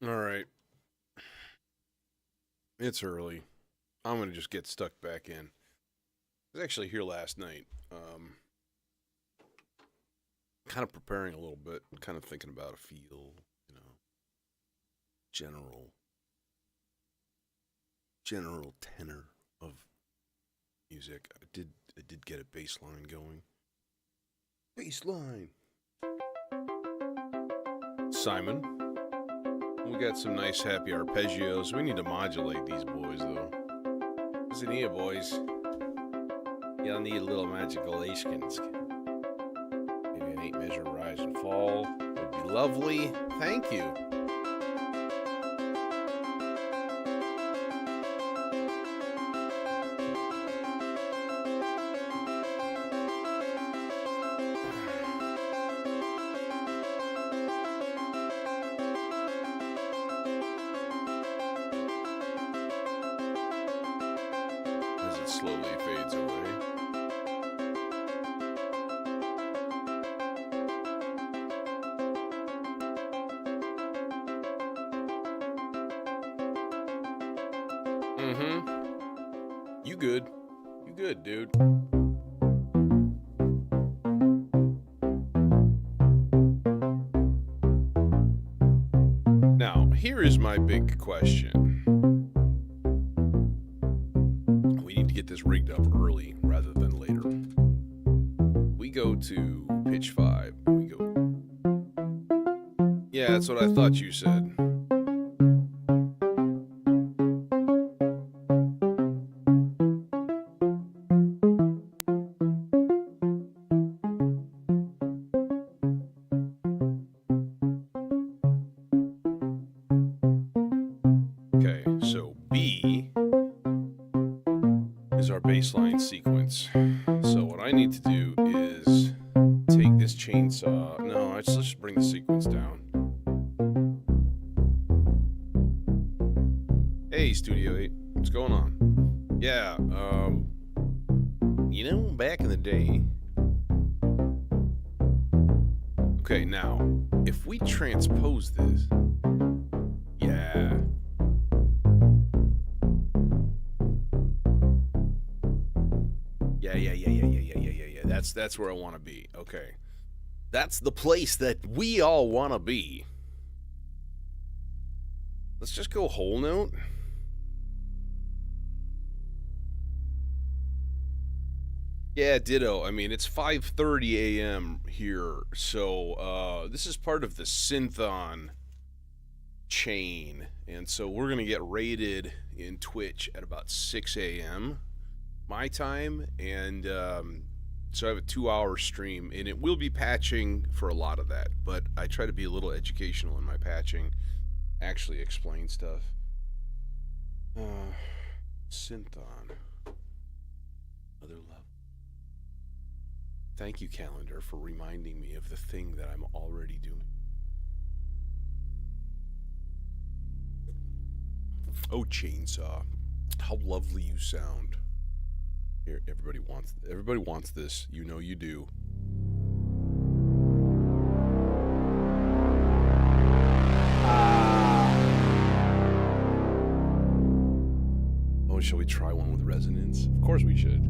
All right. It's early. I'm going to just get stuck back in. I was actually here last night. Kind of preparing a little bit, kind of thinking about a feel, you know, general general tenor of music. I did get a bass line going. Bass line. Simon, we got some nice happy arpeggios. We need to modulate these boys though. Listen here, boys. Y'all need a little modulations. Maybe an 8 measure rise and fall would be lovely. Thank you. As it slowly fades away. You good. You good, dude. Now, here is my big question. We need to get this rigged up early rather than later. We go to pitch 5. We go. Yeah, that's what I thought you said. Okay, so B is our baseline sequence. So what I need to do is take this chainsaw. No, let's just bring the sequence down. Hey, Studio 8, what's going on? Yeah, you know, back in the day. Okay, now, if we transpose this, yeah. Yeah. That's where I want to be. Okay. That's the place that we all want to be. Let's just go whole note. Yeah, ditto. I mean, it's 5:30 a.m. here, so this is part of the SYNTHON chain, and so we're gonna get rated in Twitch at about 6 a.m. my time, and so I have a 2-hour stream, and it will be patching for a lot of that, but I try to be a little educational in my patching, actually explain stuff. SYNTHON, other level. Thank you, calendar, for reminding me of the thing that I'm already doing. Oh, chainsaw, how lovely you sound. Here, everybody wants this. You know you do. Oh, shall we try one with resonance? Of course we should.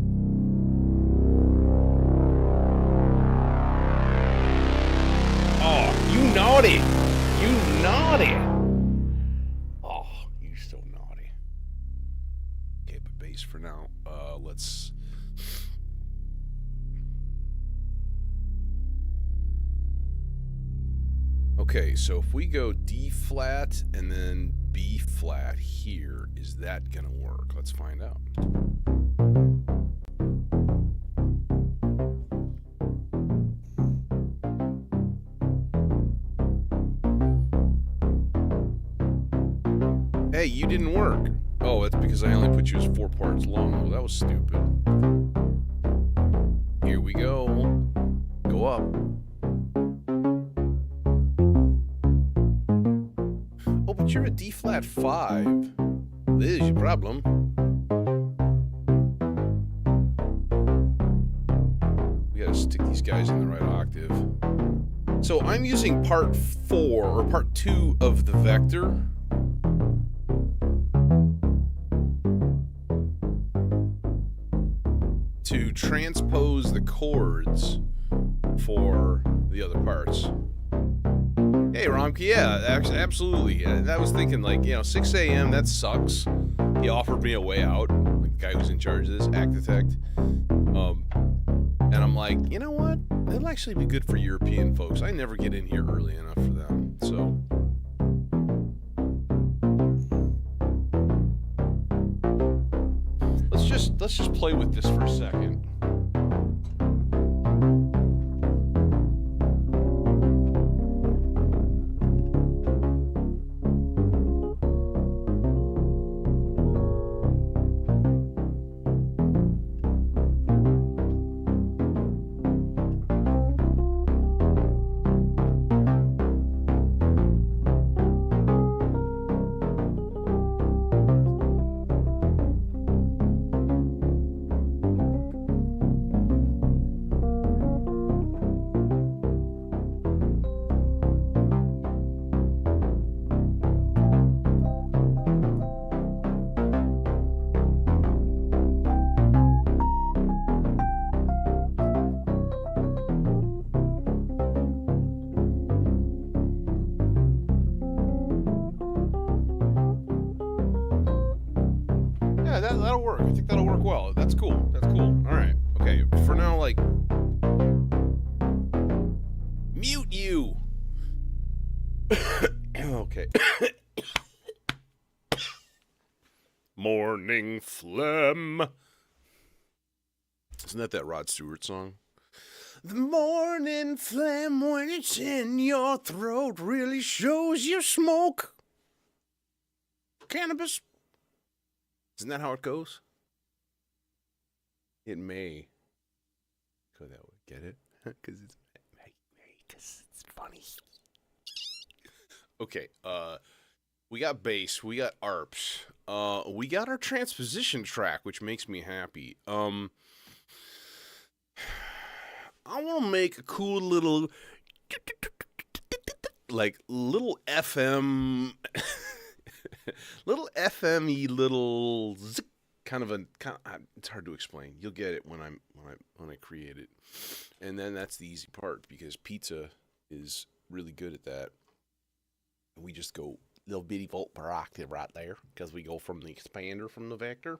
Oh, you naughty! You naughty! Oh, you so naughty. Okay, but bass for now. Let's. Okay, so if we go D flat and then B flat here, is that gonna work? Let's find out. Hey, you didn't work. Oh, that's because I only put you as 4 parts long. Well, that was stupid. Here we go. Go up. Oh, but you're a D flat 5. This is your problem. We gotta stick these guys in the right octave. So I'm using part 4 or part 2 of the vector. To transpose the chords for the other parts. Hey, Romke, yeah, absolutely. I was thinking, like, 6 a.m., that sucks. He offered me a way out, like the guy who's in charge of this, Actitect. And I'm like, you know what? It'll actually be good for European folks. I never get in here early enough for them, so. Let's just play with this for a second. Yeah, that'll work. I think that'll work well. That's cool. That's cool. All right. Okay. For now, like, mute you. Okay. Morning phlegm. Isn't that Rod Stewart song? The morning phlegm, when it's in your throat, really shows you smoke cannabis. Isn't that how it goes? It may go that way. Get it? Because it's funny. Okay. We got bass. We got arps. We got our transposition track, which makes me happy. I want to make a cool little, like, little FM. Little FM-y little zik, it's hard to explain. You'll get it when I create it. And then that's the easy part, because Pizza is really good at that. And we just go little bitty volt per octave right there, because we go from the expander from the vector.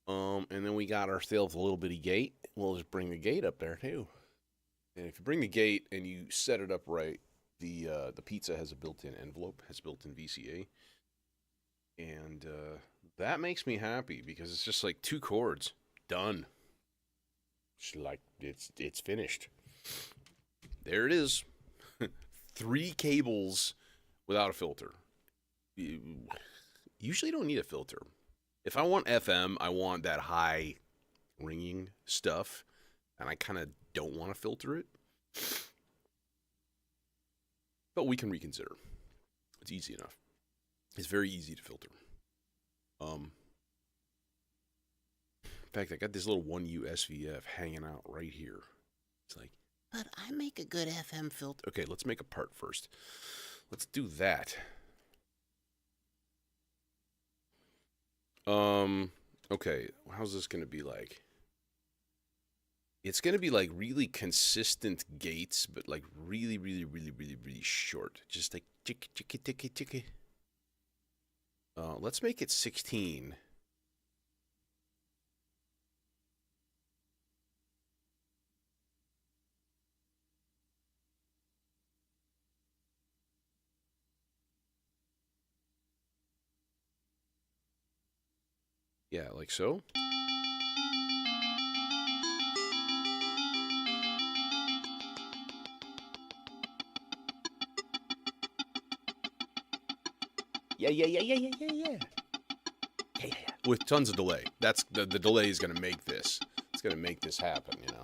And then we got ourselves a little bitty gate. We'll just bring the gate up there too. And if you bring the gate and you set it up right, the Pizza has a built-in envelope, has built-in VCA. And that makes me happy, because it's just like 2 chords, done. It's like it's finished. There it is. 3 cables without a filter. You usually don't need a filter. If I want FM, I want that high ringing stuff, and I kind of don't want to filter it. But we can reconsider. It's easy enough. It's very easy to filter. In fact, I got this little 1U SVF hanging out right here. It's like, but I make a good FM filter. Okay, let's make a part first. Let's do that. Okay, how's this going to be like? It's going to be like really consistent gates, but like really, really, really, really, really short. Just like ticky, ticky, ticky, ticky. Let's make it 16. Yeah, like so. Yeah. With tons of delay. That's the delay is going to make this. It's going to make this happen, you know.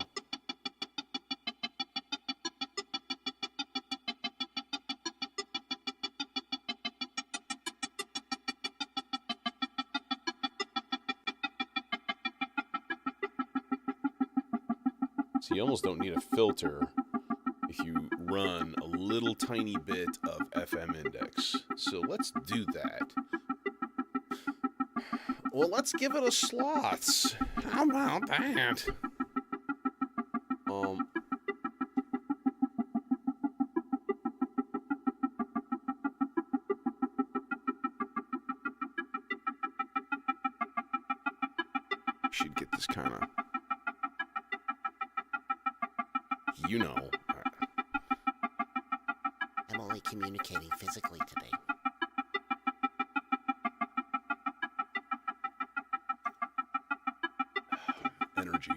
So you almost don't need a filter. if you run a little tiny bit of FM index. So let's do that. Well, let's give it a sloths. How about that? Should get this kind of, you know. I'm only communicating physically today. Energy.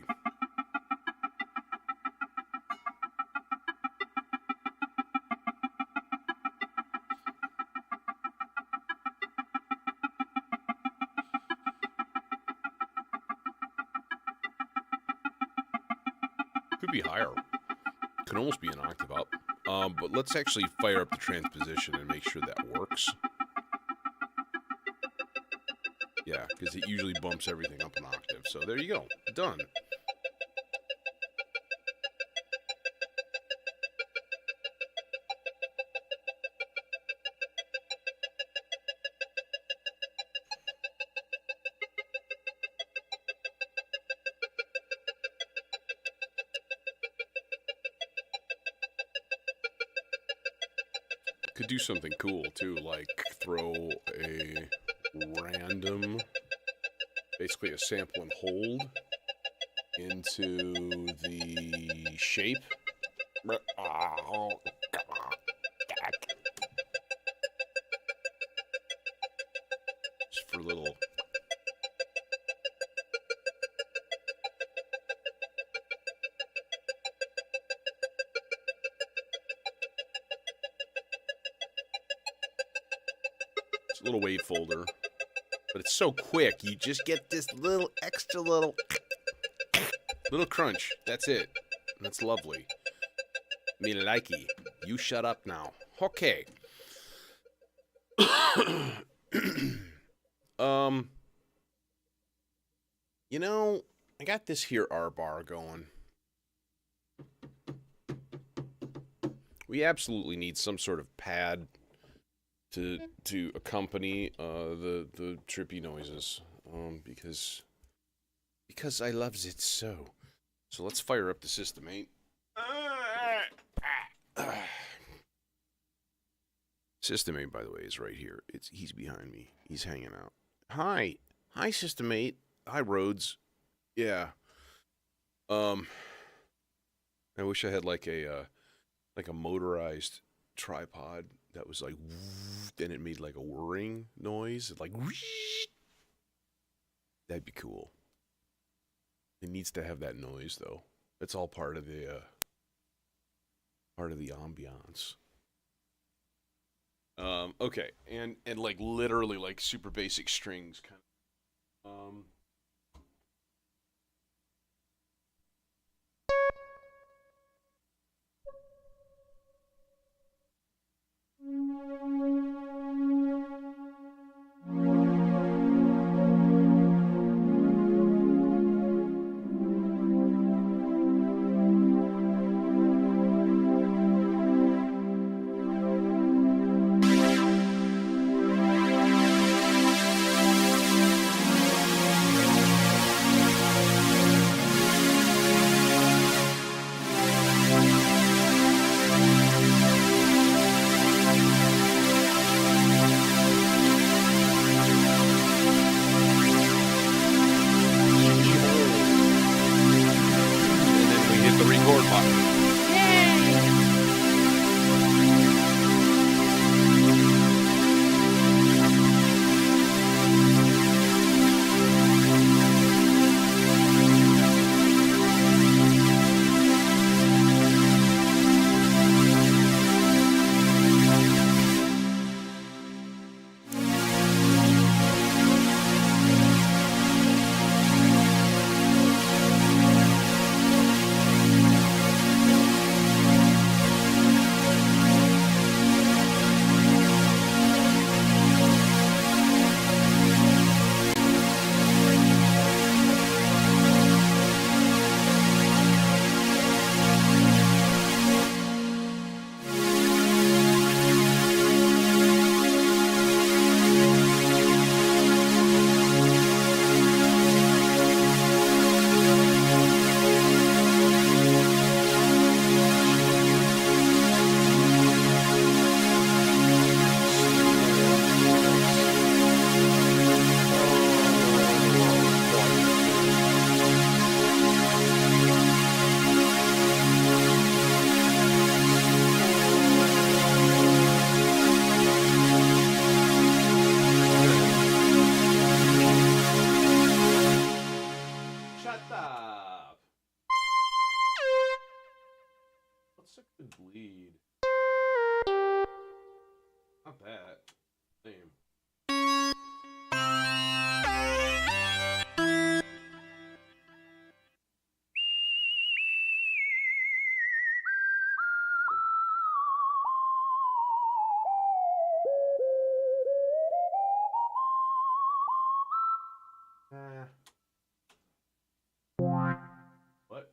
Could be higher. Could almost be an octave up. But let's actually fire up the transposition and make sure that works. Yeah, because it usually bumps everything up an octave. So there you go. Done. Could do something cool too, like throw a random, basically a sample and hold into the shape. Just for little. It's a little wave folder. But it's so quick, you just get this little extra little crunch. That's it. That's lovely. Me likey. You shut up now. Okay. You know, I got this here R bar going. We absolutely need some sort of pad to accompany the trippy noises, because I loves it so. So let's fire up the system, mate. System 8, by the way, is right here. He's behind me. He's hanging out. Hi, System 8. Hi, Rhodes. Yeah. I wish I had like a motorized tripod that was like, then it made like a whirring noise, like. That'd be cool. It needs to have that noise though. It's all part of the ambiance. Okay, and like literally like super basic strings kind of. a good lead. Not bad. Same. What?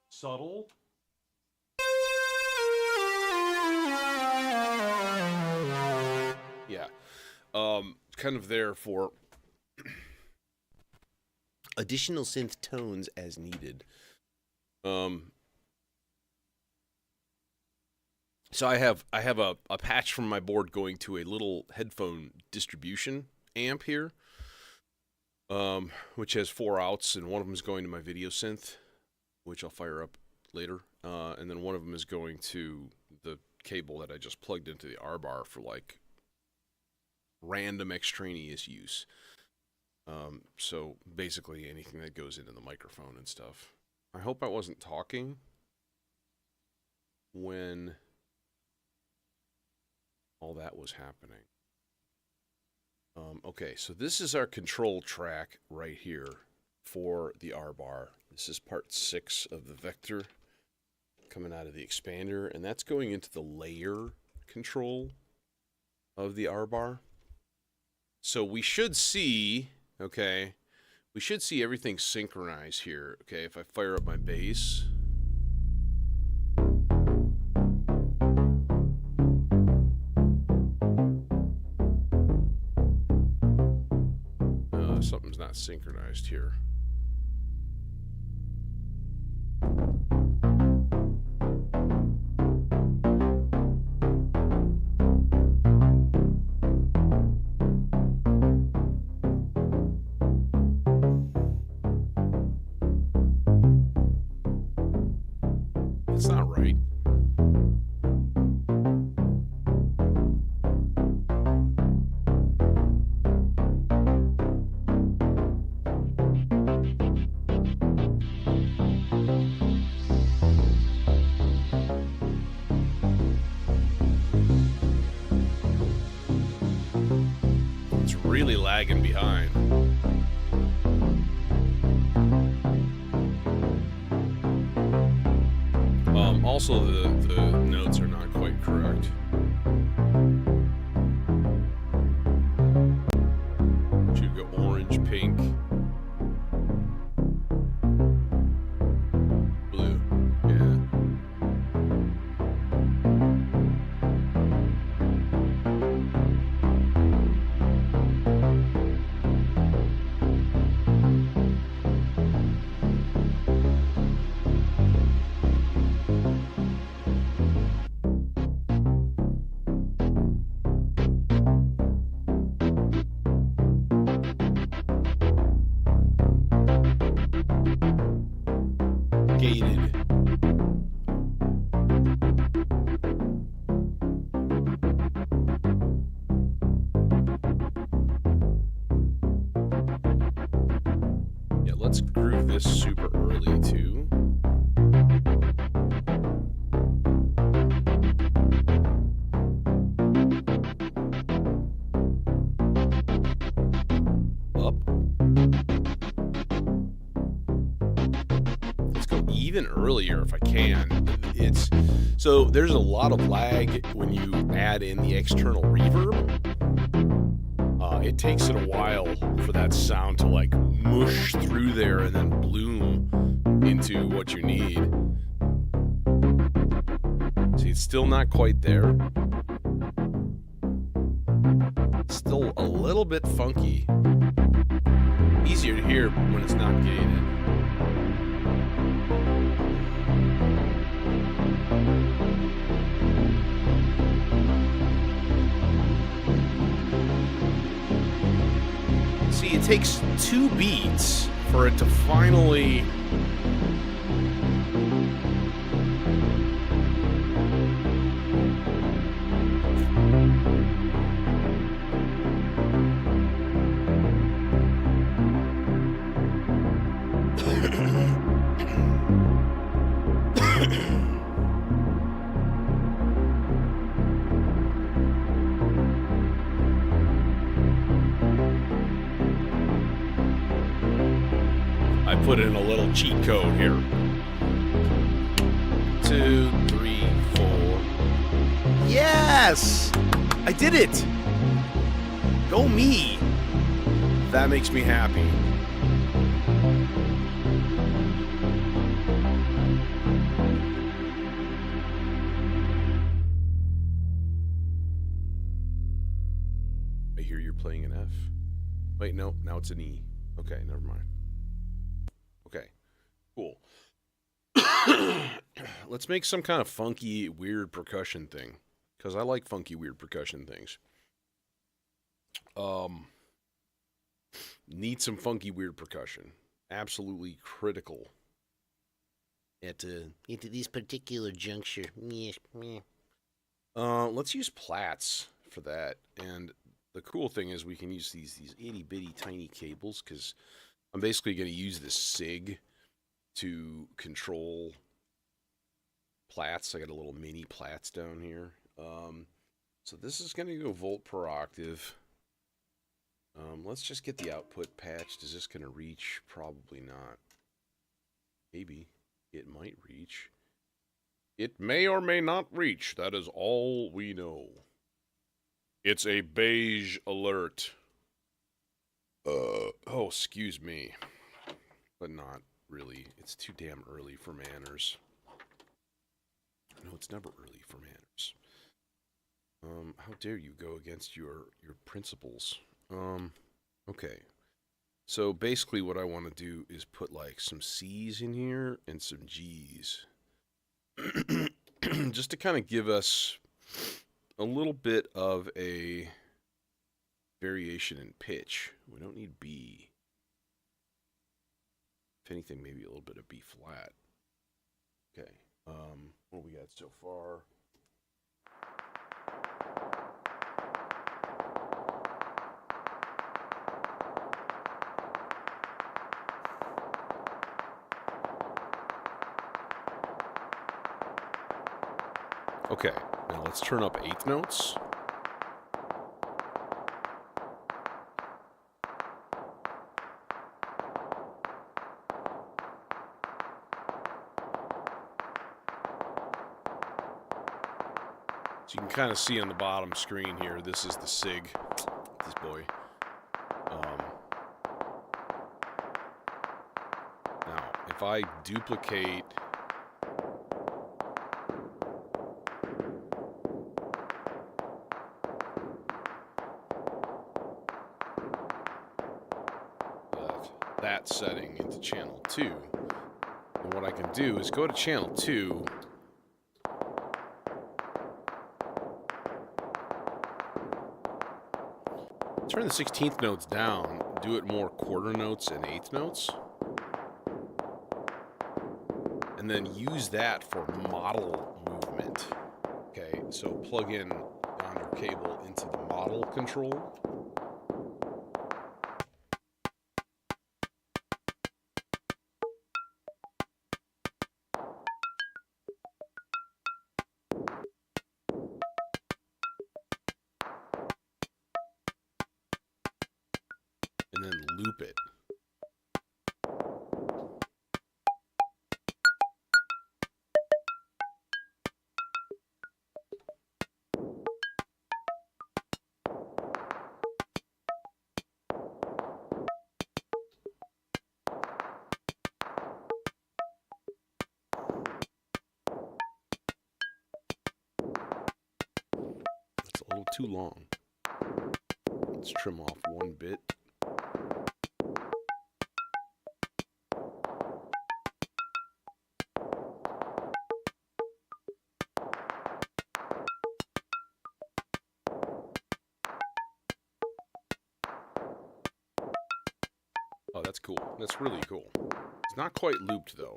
Subtle? Yeah. Kind of there for additional synth tones as needed. So I have a patch from my board going to a little headphone distribution amp here, which has 4 outs, and one of them is going to my video synth, which I'll fire up later, and then one of them is going to the cable that I just plugged into the R-bar for like random extraneous use. So basically anything that goes into the microphone and stuff. I hope I wasn't talking when all that was happening. Okay, so this is our control track right here for the R-bar. This is part 6 of the vector coming out of the expander, and that's going into the layer control of the R-bar. So we should see, okay, we should see everything synchronize here. Okay, if I fire up my bass. Something's not synchronized here. It's not right. It's really lagging behind. Also, the notes are not quite correct. Should go orange, pink, blue. Yeah. Gated. Yeah, let's groove this super early too. Up. Let's go even earlier if I can. It's so there's a lot of lag when you add in the external reverb. It takes it a while for that sound to like mush through there and then bloom into what you need. See, it's still not quite there. Still a little bit funky. Easier to hear when it's not gated. See, it takes 2 beats for it to finally I put in a little cheat code here. 2, 3, 4. Yes! I did it! Go me! That makes me happy. I hear you're playing an F. Wait, no, now it's an E. Okay, never mind. Okay, cool. Let's make some kind of funky, weird percussion thing. Because I like funky, weird percussion things. Need some funky, weird percussion. Absolutely critical. At this particular juncture. Let's use plats for that. And the cool thing is we can use these itty bitty tiny cables, because I'm basically going to use this SIG to control plats. I got a little mini plats down here. So this is going to go volt per octave. Let's just get the output patched. Is this going to reach? Probably not. Maybe. It might reach. It may or may not reach. That is all we know. It's a beige alert. Oh, excuse me. But not really. It's too damn early for manners. No, it's never early for manners. How dare you go against your principles? Okay. So basically what I want to do is put like some C's in here and some G's. Just to kind of give us a little bit of a variation in pitch. We don't need B. If anything, maybe a little bit of B flat. Okay. What we got so far? Okay, now let's turn up eighth notes. So you can kind of see on the bottom screen here, this is the SIG, this boy. Now, if I duplicate that setting into channel 2, and what I can do is go to channel 2, turn the 16th notes down, do it more quarter notes and eighth notes, and then use that for model movement. Okay, so plug in yonder cable into the model control. And then loop it. That's a little too long. Let's trim off one bit. Oh, that's cool. That's really cool. It's not quite looped, though.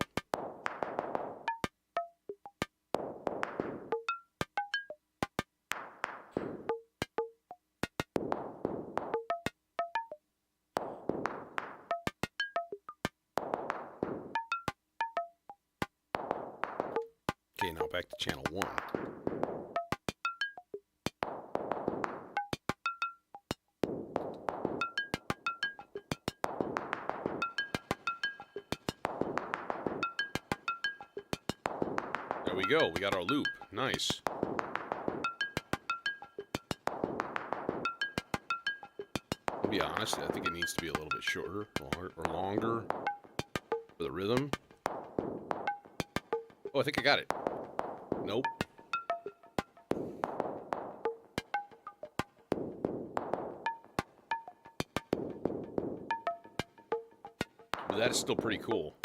Okay, now back to channel 1. There we go. We got our loop. Nice. I'll be honest, I think it needs to be a little bit shorter or longer for the rhythm. Oh, I think I got it. Nope. But that is still pretty cool.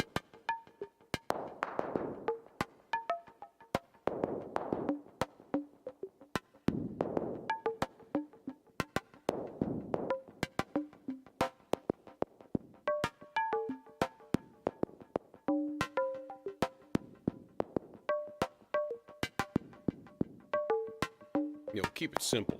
You know, keep it simple.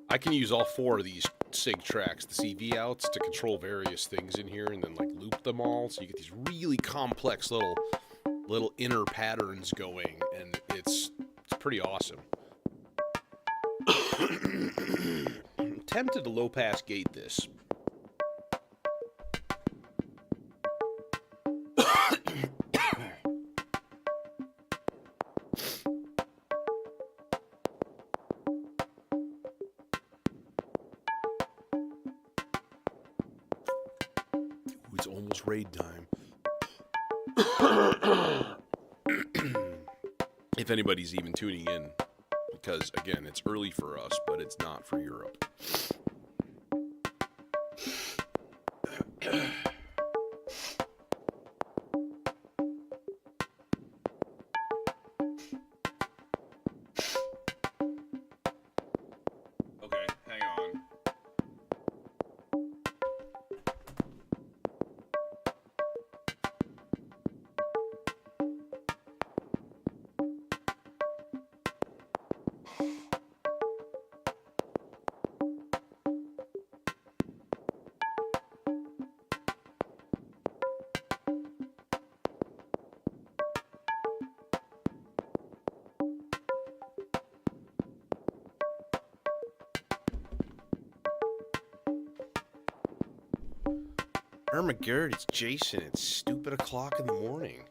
I can use all 4 of these sig tracks, the CV outs, to control various things in here and then like loop them all, so you get these really complex little inner patterns going, and it's pretty awesome. I'm tempted to low pass gate this. It's almost raid time. If anybody's even tuning in, because again, it's early for us, but it's not for Europe. Okay, hang on. Ermagerd, it's Jason. It's stupid o'clock in the morning.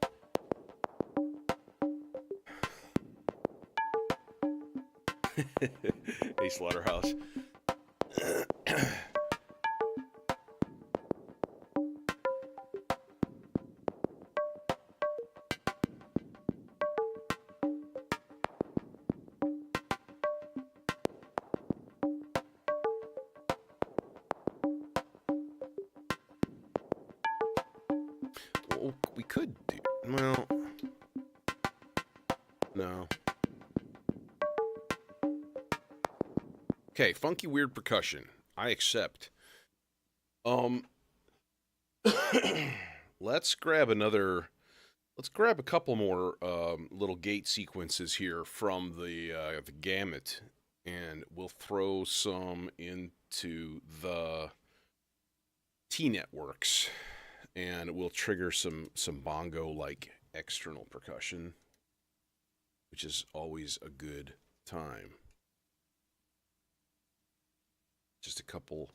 Hey, Slaughterhouse. Well, we could do... Well... No. Okay, funky weird percussion. I accept. Let's grab another... Let's grab a couple more little gate sequences here from the gamut, and we'll throw some into the T-networks, and we'll trigger some bongo-like external percussion, which is always a good time. Just a couple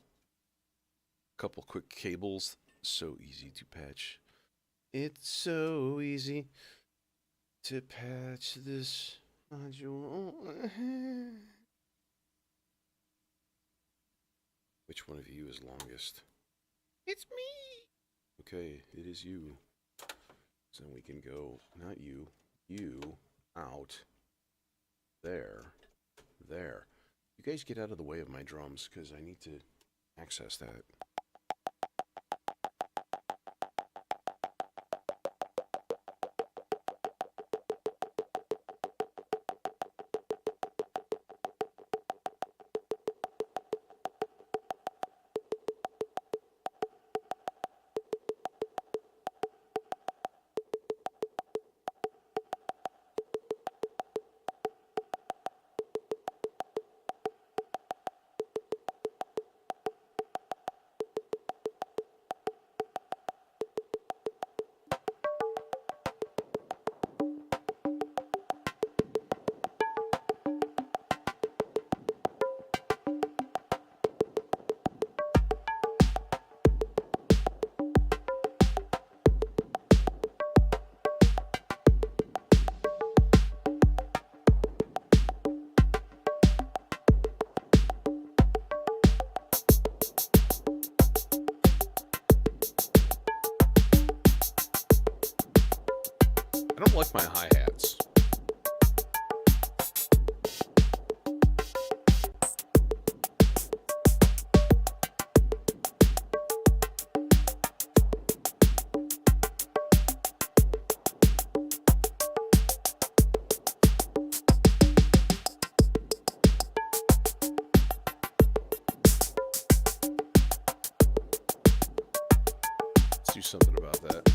quick cables, so easy to patch. It's so easy to patch this module. Which one of you is longest? It's me! Okay, it is you. So we can go, not you, you, out, there, there. You guys get out of the way of my drums, because I need to access that. like my hi-hats. Let's do something about that.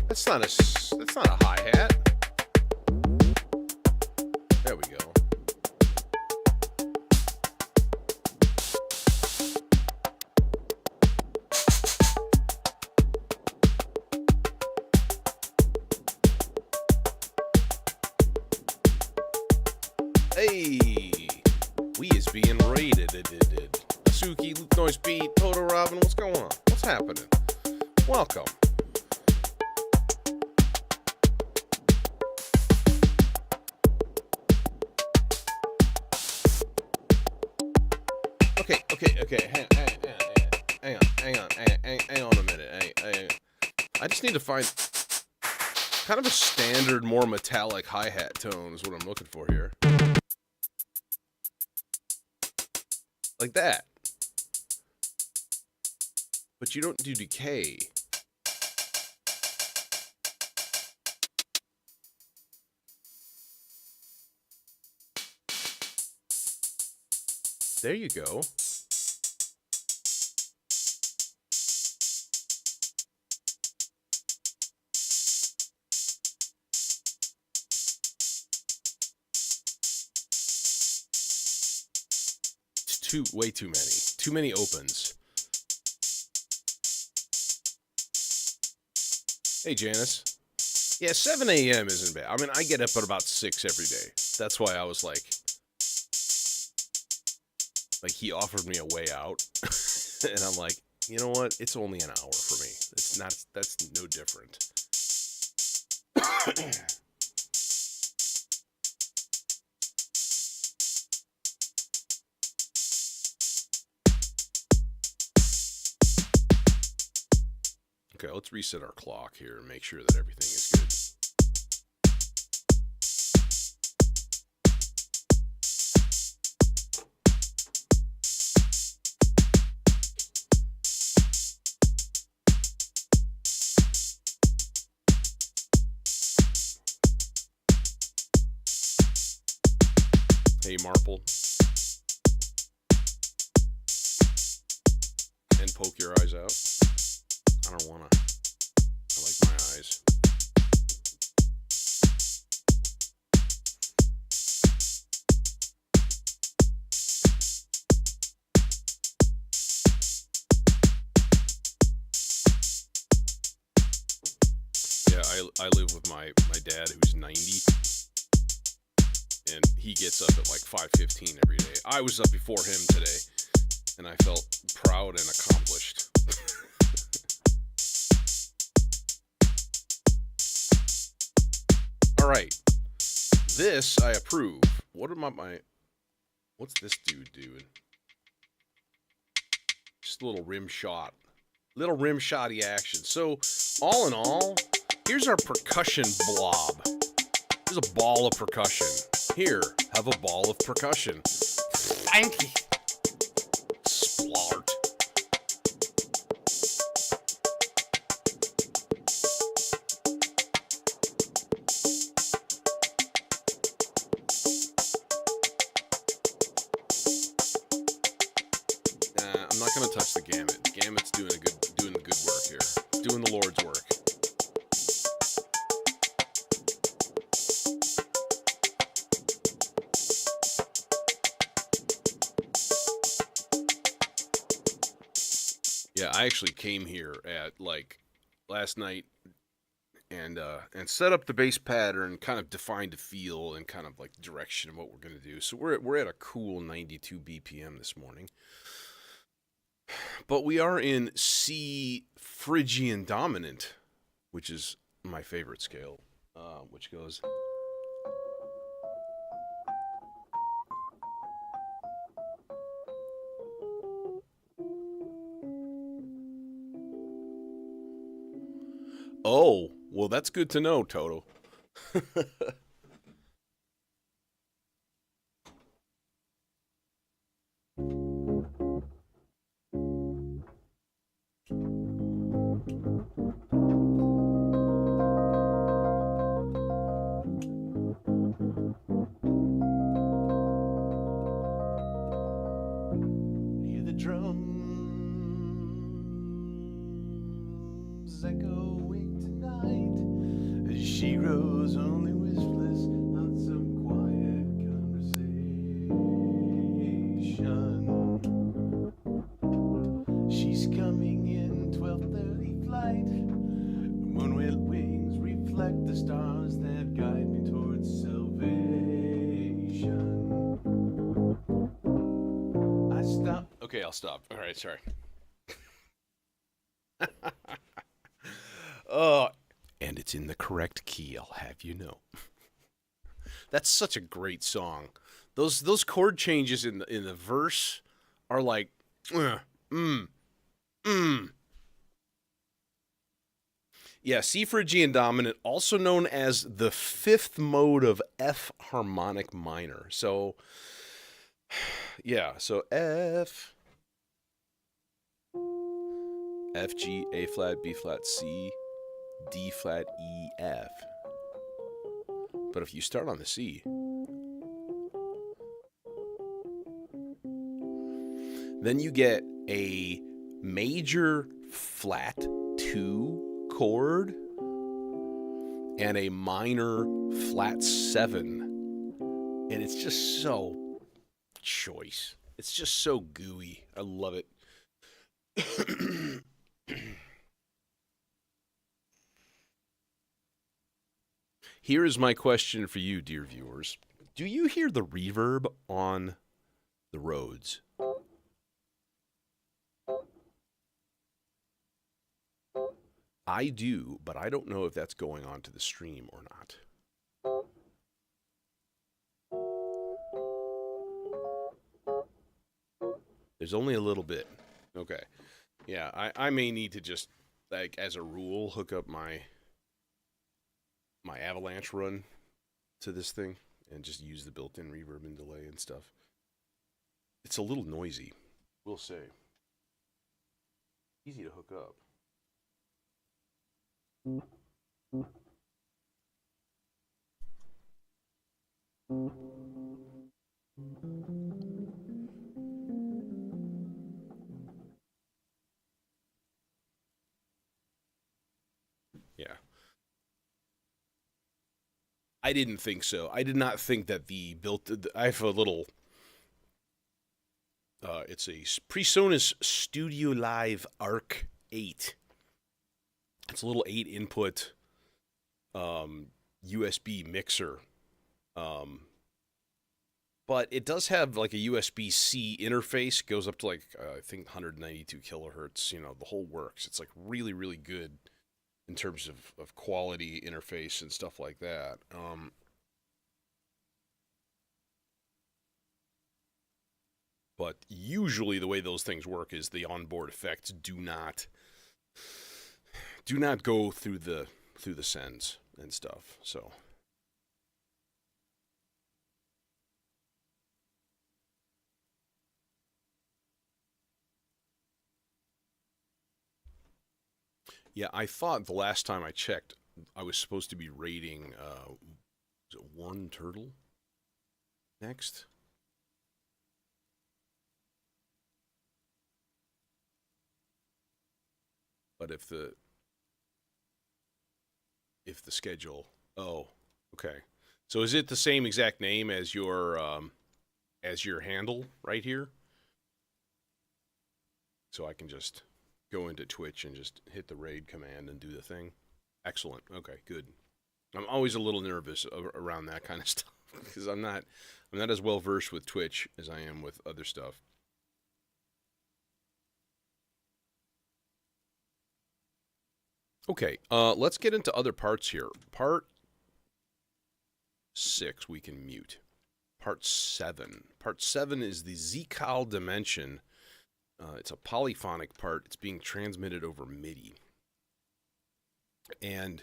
That's not a hi-hat. There we go. Hey, we is being raided. Suki, Luke Noise Beat, Toto Robin, what's going on? What's happening? Welcome. Okay. Hang on a minute. I just need to find kind of a standard, more metallic hi-hat tone is what I'm looking for here. Like that. But you don't do decay. There you go. Way too many. Too many opens. Hey, Janice. Yeah, 7 a.m. isn't bad. I mean, I get up at about 6 every day. That's why I was like he offered me a way out. And I'm like, you know what? It's only an hour for me. That's no different. Okay, let's reset our clock here and make sure that everything is good. Hey, Marple. And poke your eyes out. I don't wanna. I like my eyes. Yeah, I live with my dad who's 90. And he gets up at like 5:15 every day. I was up before him today. And I felt proud and accomplished. Alright, this I approve. What am what's this dude doing? Just a little rim shot. Little rim shotty action. So, all in all, here's our percussion blob. Here's a ball of percussion. Here, have a ball of percussion. Thank you. Splart. I'm not gonna touch the gamut. Gamut's doing the good work here. Doing the Lord's work. Yeah, I actually came here at like last night and set up the bass pattern, kind of defined the feel and kind of like direction of what we're gonna do. So we're at a cool 92 BPM this morning. But we are in C Phrygian dominant, which is my favorite scale, which goes. Oh, well, that's good to know, Toto. Hear the drums echoing tonight as she grows only wishless on some quiet conversation. She's coming in 12:30 flight. Moonlit wings reflect the stars that guide me towards salvation. I stop. Okay, I'll stop. All right, sorry. And it's in the correct key, I'll have you know. That's such a great song. Those chord changes in the verse are like, mm. Yeah, C Phrygian dominant, also known as the fifth mode of F harmonic minor. So, yeah, so F, G, A flat, B flat, C, D flat, E, F. But if you start on the C, then you get a major flat 2 chord and a minor flat 7. And it's just so choice. It's just so gooey. I love it. Here is my question for you, dear viewers. Do you hear the reverb on the Rhodes? I do, but I don't know if that's going on to the stream or not. There's only a little bit. Okay. Yeah, I may need to just, like, as a rule, hook up my Avalanche run to this thing and just use the built-in reverb and delay and stuff. It's a little noisy, we'll say. Easy to hook up. Yeah. I didn't think so. I did not think that I have a little, it's a PreSonus Studio Live Arc 8. It's a little 8 input USB mixer. But it does have like a USB-C interface. It goes up to like, I think 192 kilohertz. You know, the whole works. It's like really, really good in terms of quality interface and stuff like that. But usually the way those things work is the onboard effects do not go through the sends and stuff. So yeah, I thought the last time I checked, I was supposed to be rating was it One Turtle next? But if the schedule, oh, okay. So is it the same exact name as your handle right here? So I can just go into Twitch and just hit the raid command and do the thing. Excellent. Okay, good. I'm always a little nervous around that kind of stuff because I'm not as well versed with Twitch as I am with other stuff. Okay, let's get into other parts here. Part 6 we can mute. Part 7. Part 7 is the Zcal dimension. It's a polyphonic part. It's being transmitted over MIDI. And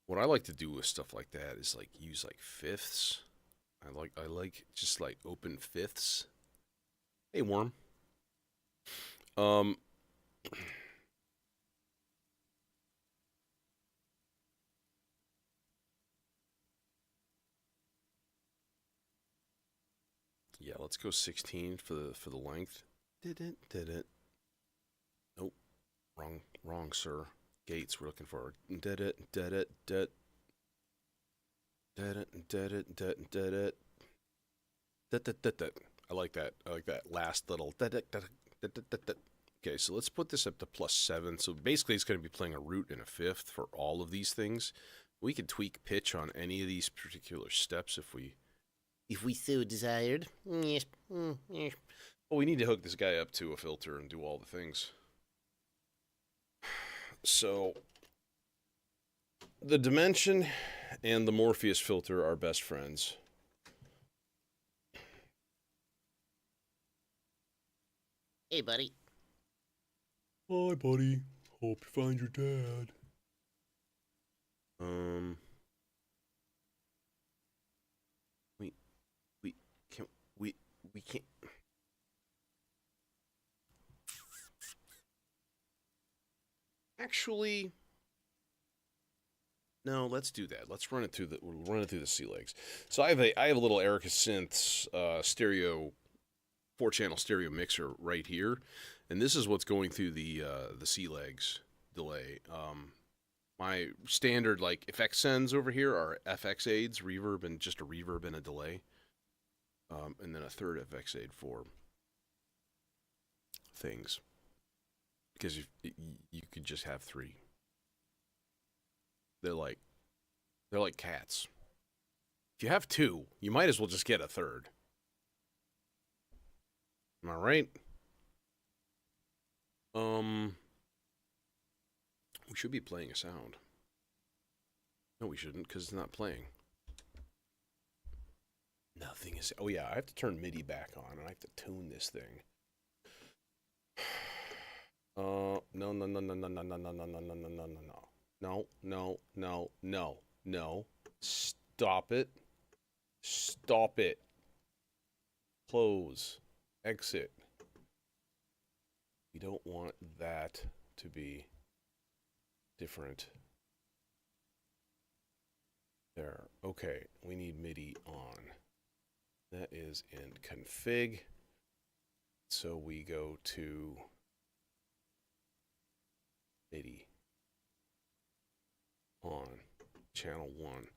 what I like to do with stuff like that is like use like fifths. I like just like open fifths. Hey, worm. Um. Yeah, let's go 16 for the length. Did it. Nope. Wrong, sir. Gates we're looking for. Did it. I like that. I like that last little. Okay, so let's put this up to +7. So basically, it's going to be playing a root and a fifth for all of these things. We can tweak pitch on any of these particular steps if we so desired. Yes. Yes. Well, we need to hook this guy up to a filter and do all the things. So, the dimension and the Morpheus filter are best friends. Hey, buddy. Hi, buddy. Hope you find your dad. We can't. Actually, no. Let's do that. Let's run it through the sea legs. So I have a little Erica Synths stereo 4-channel stereo mixer right here, and this is what's going through the sea legs delay. My standard like effect sends over here are FX aids, reverb, and just a reverb and a delay, and then a third FX aid for things, because you could just have 3. They're like cats. If you have 2, you might as well just get a third. Am I right? We should be playing a sound. No, we shouldn't, because it's not playing. Nothing is. Oh yeah, I have to turn MIDI back on, and I have to tune this thing. No. Stop it. Stop it. Close. Exit. We don't want that to be different. There. Okay, we need MIDI on. That is in config. So we go to MIDI on channel 1. I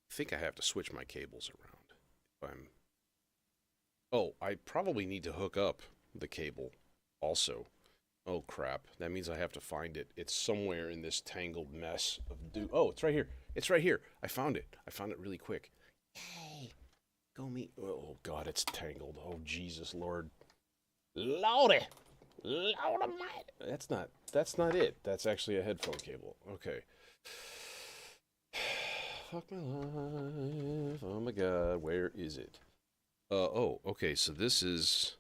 think I have to switch my cables around. Oh, I probably need to hook up the cable also. Oh crap, that means I have to find it. It's somewhere in this tangled mess of oh, it's right here. It's right here. I found it really quick. Yay. Go me. Oh god, it's tangled. Oh Jesus Lord. Lordy. Lord almighty. That's not it. That's actually a headphone cable. Okay. Fuck my life. Oh my god, where is it? Oh, okay, so this is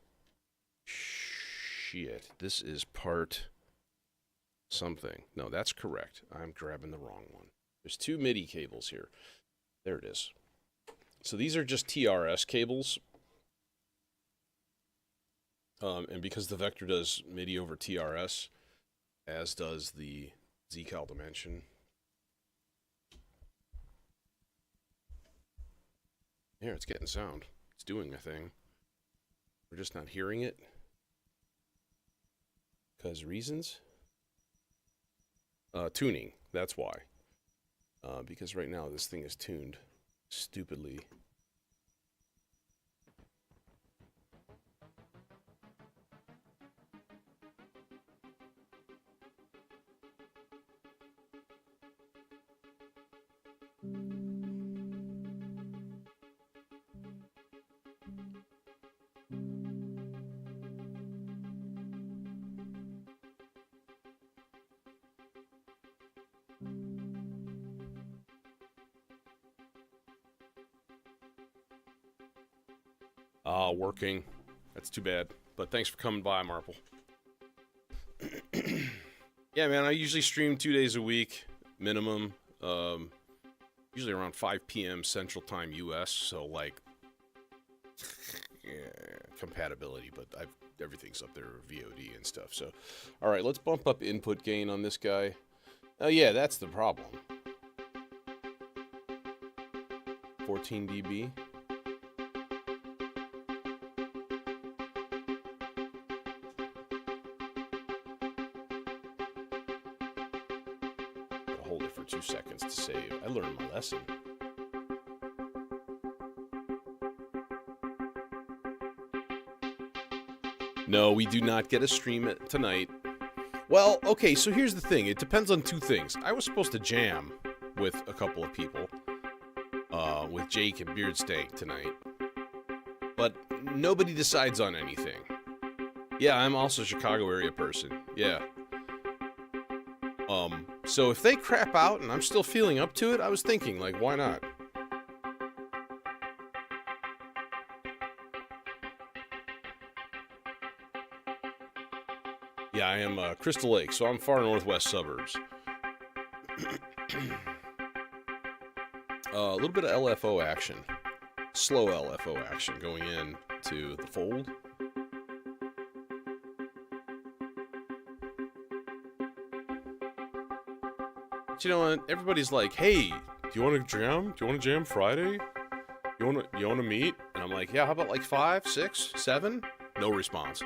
shit. This is part something. No, that's correct. I'm grabbing the wrong one. There's 2 MIDI cables here. There it is. So these are just TRS cables. And because the Vector does MIDI over TRS, as does the ZCal Dimension. Here, it's getting sound. It's doing a thing. We're just not hearing it. Because reasons? Tuning, that's why. Because right now this thing is tuned stupidly. Working. That's too bad. But thanks for coming by, Marple. Yeah, man, I usually stream 2 days a week. minimum. Usually around 5 p.m. Central Time U.S. So like, yeah, compatibility, but everything's up there VOD and stuff. So, all right, let's bump up input gain on this guy. Oh yeah, that's the problem. 14 dB. Gotta hold it for 2 seconds to save. I learned my lesson. No, we do not get a stream tonight. Well, okay, so here's the thing. It depends on 2 things. I was supposed to jam with a couple of people, with Jake and Beardstank tonight, but nobody decides on anything. Yeah, I'm also a Chicago area person. Yeah. So if they crap out and I'm still feeling up to it, I was thinking, like, why not? Yeah, I am Crystal Lake, so I'm far northwest suburbs. A little bit of LFO action. Slow LFO action going in to the fold. But you know what? Everybody's like, hey, do you want to jam? Do you want to jam Friday? You want to meet? And I'm like, yeah, how about like 5, 6, 7? No response.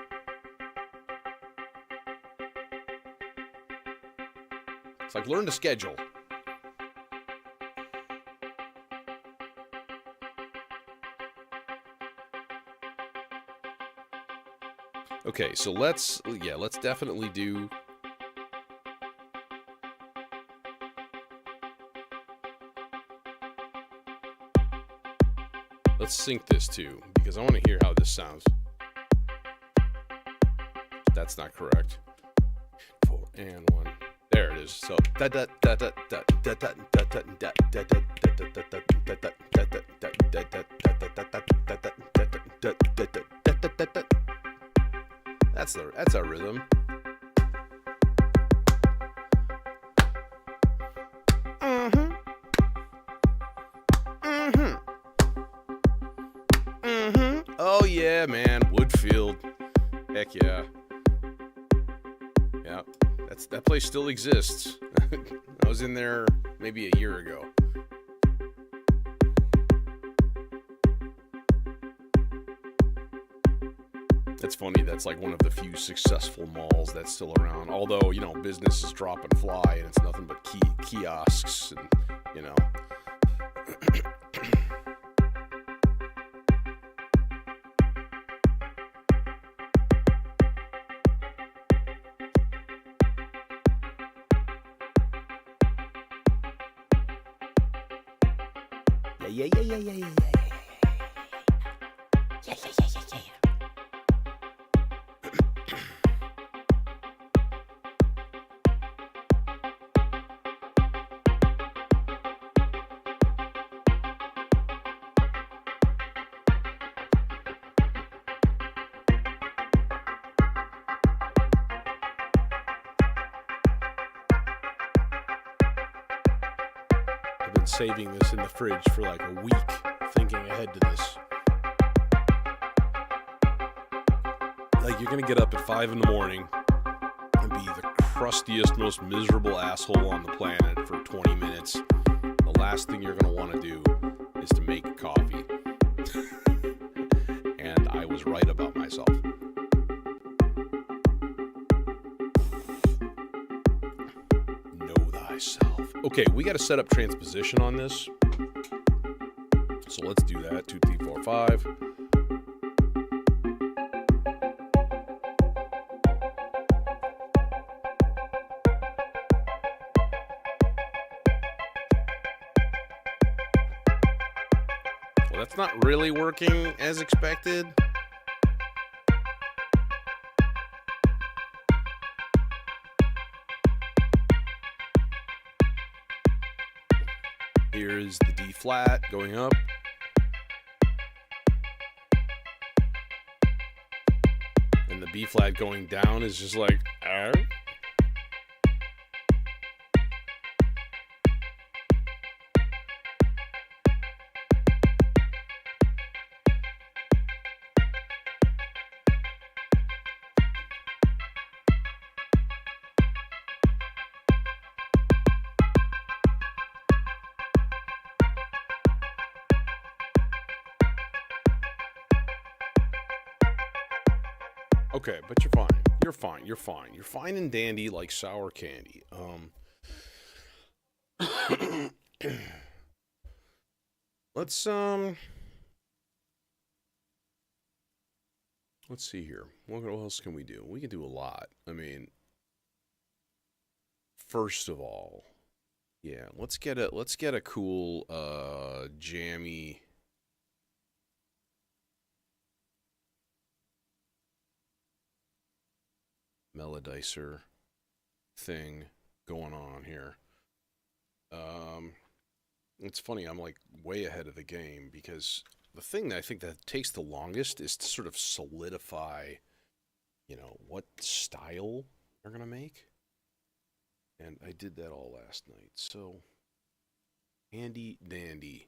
It's like, learn to schedule. Okay, so let's definitely do... Let's sync this too, because I want to hear how this sounds. That's not correct. 4 and 1. There it is. So that's our rhythm. Oh yeah, man, Woodfield. Heck yeah. Yeah, that place still exists. I was in there maybe a year ago. It's funny, that's like one of the few successful malls that's still around. Although, you know, business is drop and fly and it's nothing but kiosks and, you know. Yeah. I've been saving this in the fridge for like a week, thinking ahead to this. Like, you're gonna get up at 5 in the morning and be the crustiest, most miserable asshole on the planet for 20 minutes. The last thing you're gonna want to do is to make coffee. And I was right about myself. Know thyself. Okay, we got to set up transposition on this. So let's do that. 2, 3, 4, 5. Well, that's not really working as expected. Here is the D flat going up. And the B flat going down is just like, arr. Okay, but you're fine. You're fine. You're fine. You're fine and dandy like sour candy. Let's let's see here. What else can we do? We can do a lot. I mean, first of all, yeah, let's get a cool jammy melodizer thing going on here. It's funny, I'm like way ahead of the game because the thing that I think that takes the longest is to sort of solidify, you know, what style they're gonna make. And I did that all last night. So handy dandy.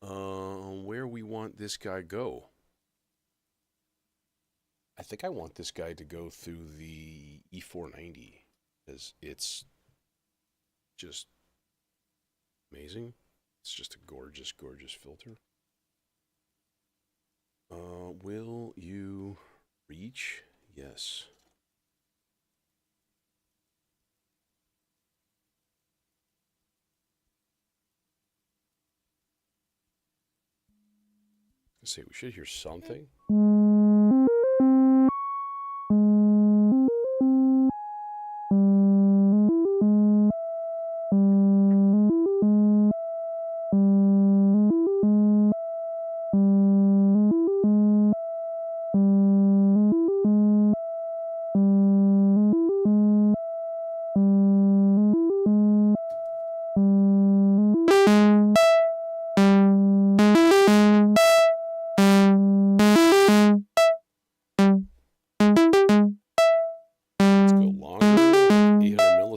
Where we want this guy go? I think I want this guy to go through the E490 because it's just amazing. It's just a gorgeous, gorgeous filter. Will you reach? Yes. Let's see, we should hear something.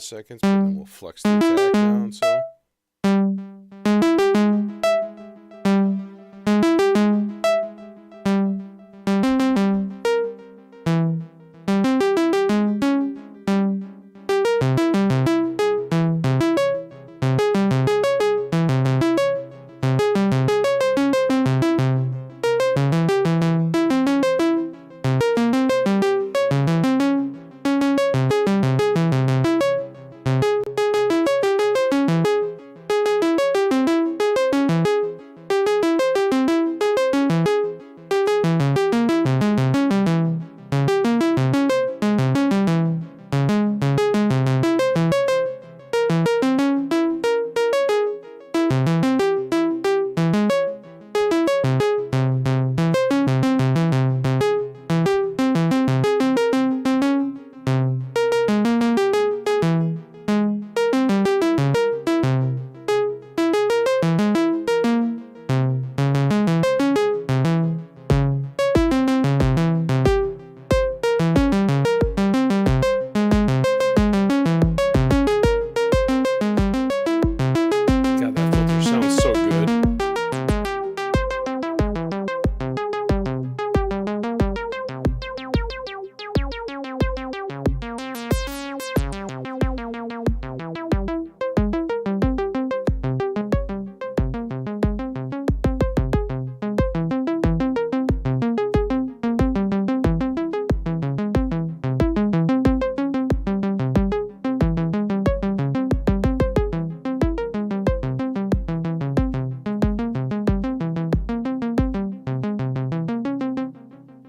Seconds, but then we'll flex the attack down, so.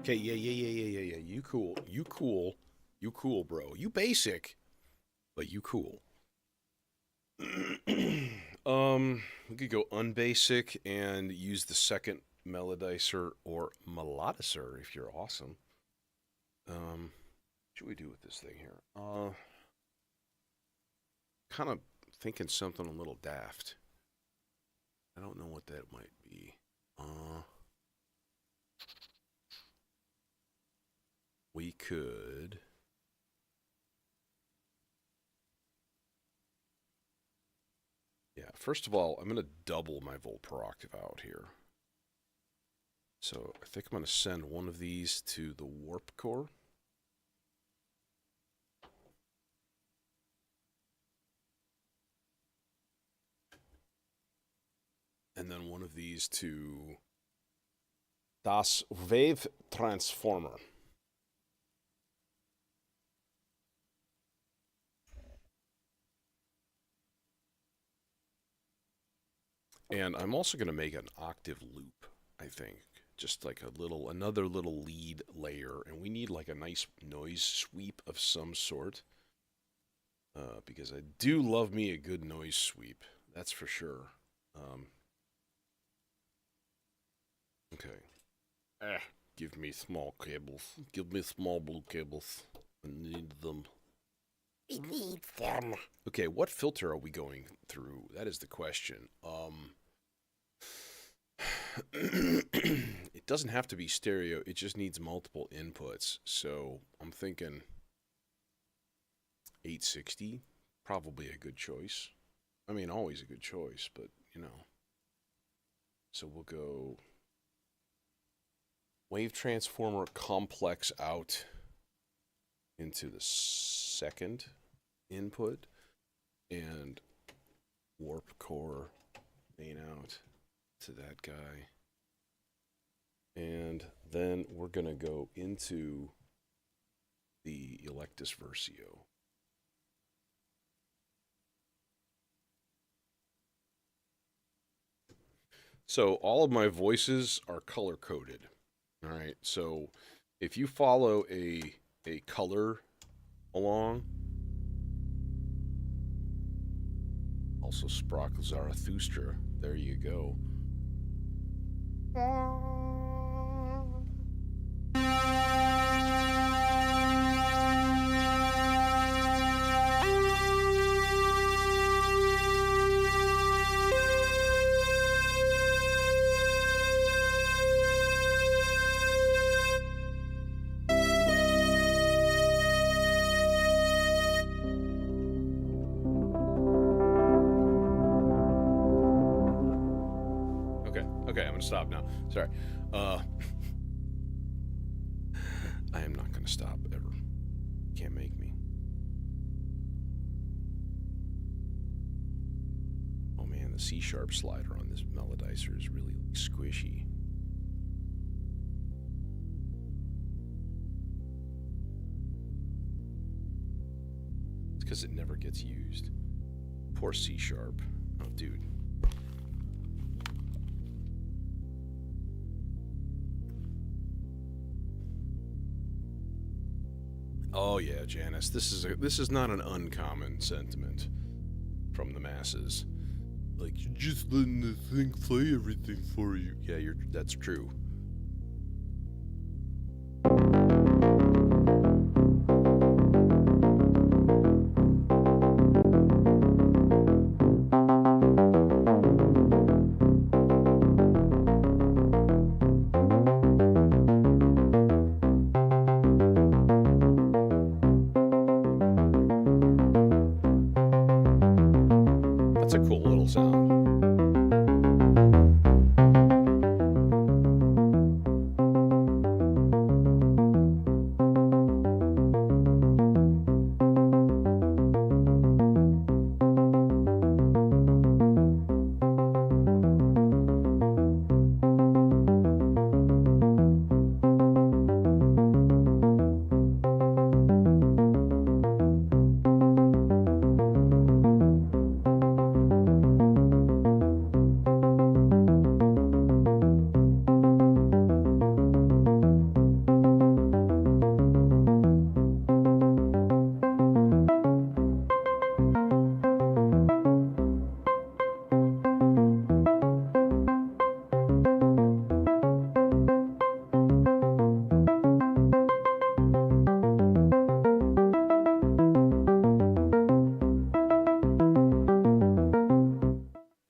Okay, yeah. You cool. You cool, bro. You basic, but you cool. We could go unbasic and use the second melodizer or melodizer if you're awesome. What should we do with this thing here? Kind of thinking something a little daft. I don't know what that might be. We could. Yeah, first of all, I'm going to double my volt per octave out here. So I think I'm going to send one of these to the warp core. And then one of these to das Wave Transformer. And I'm also going to make an octave loop, I think. Just like another little lead layer. And we need like a nice noise sweep of some sort. Because I do love me a good noise sweep. That's for sure. Okay. Give me small cables. Give me small blue cables. I need them. We need them. Okay, what filter are we going through? That is the question. It doesn't have to be stereo. It just needs multiple inputs. So I'm thinking 860, probably a good choice. I mean, always a good choice, but you know. So we'll go wave transformer complex out into the second input and warp core main out to that guy. And then we're going to go into the Electus Versio. So all of my voices are color coded. All right. So if you follow a color along, also Sprach Zarathustra, there you go. Okay, I'm gonna stop now. Sorry. I am not gonna stop ever. Can't make me. Oh man, the C sharp slider on this melodizer is really squishy. It's because it never gets used. Poor C sharp. Oh, dude. Oh yeah, Janice. This is not an uncommon sentiment from the masses. Like, you're just letting the thing play everything for you. Yeah, that's true. That's a cool little sound.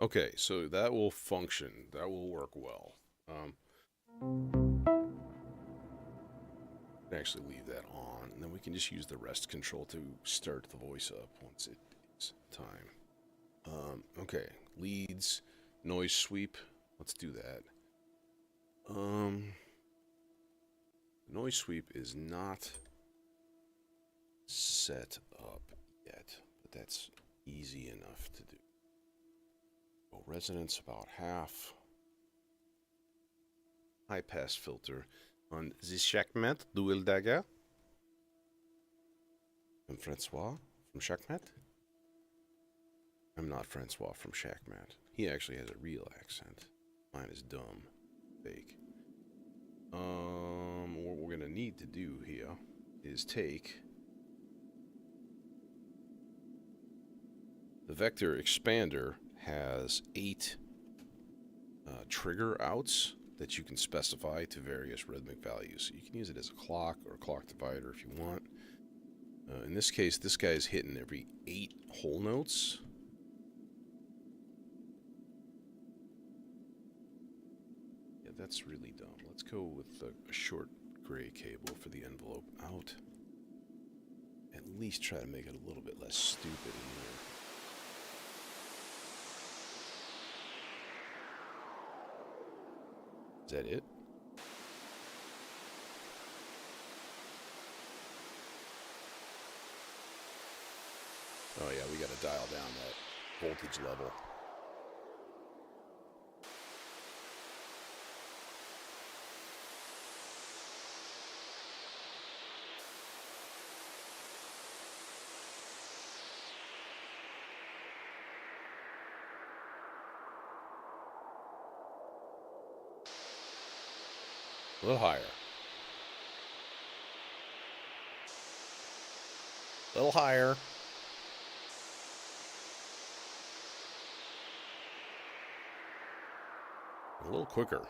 Okay, so that will function. That will work well. Actually leave that on, and then we can just use the rest control to start the voice up once it is time. Okay, leads, noise sweep. Let's do that. Noise sweep is not set up yet, but that's easy enough to do. Oh, resonance about half. High pass filter on the Shackmat Dual Dagger. I'm Francois from Shackmat. I'm not Francois from Shackmat. He actually has a real accent. Mine is dumb. Fake. What we're gonna need to do here is take the vector expander has 8 trigger outs that you can specify to various rhythmic values. So you can use it as a clock or a clock divider if you want. In this case, this guy's hitting every 8 whole notes. Yeah, that's really dumb. Let's go with a short gray cable for the envelope out. At least try to make it a little bit less stupid in here. Is that it? Oh yeah, we gotta dial down that voltage level. A little higher. A little higher. A little quicker.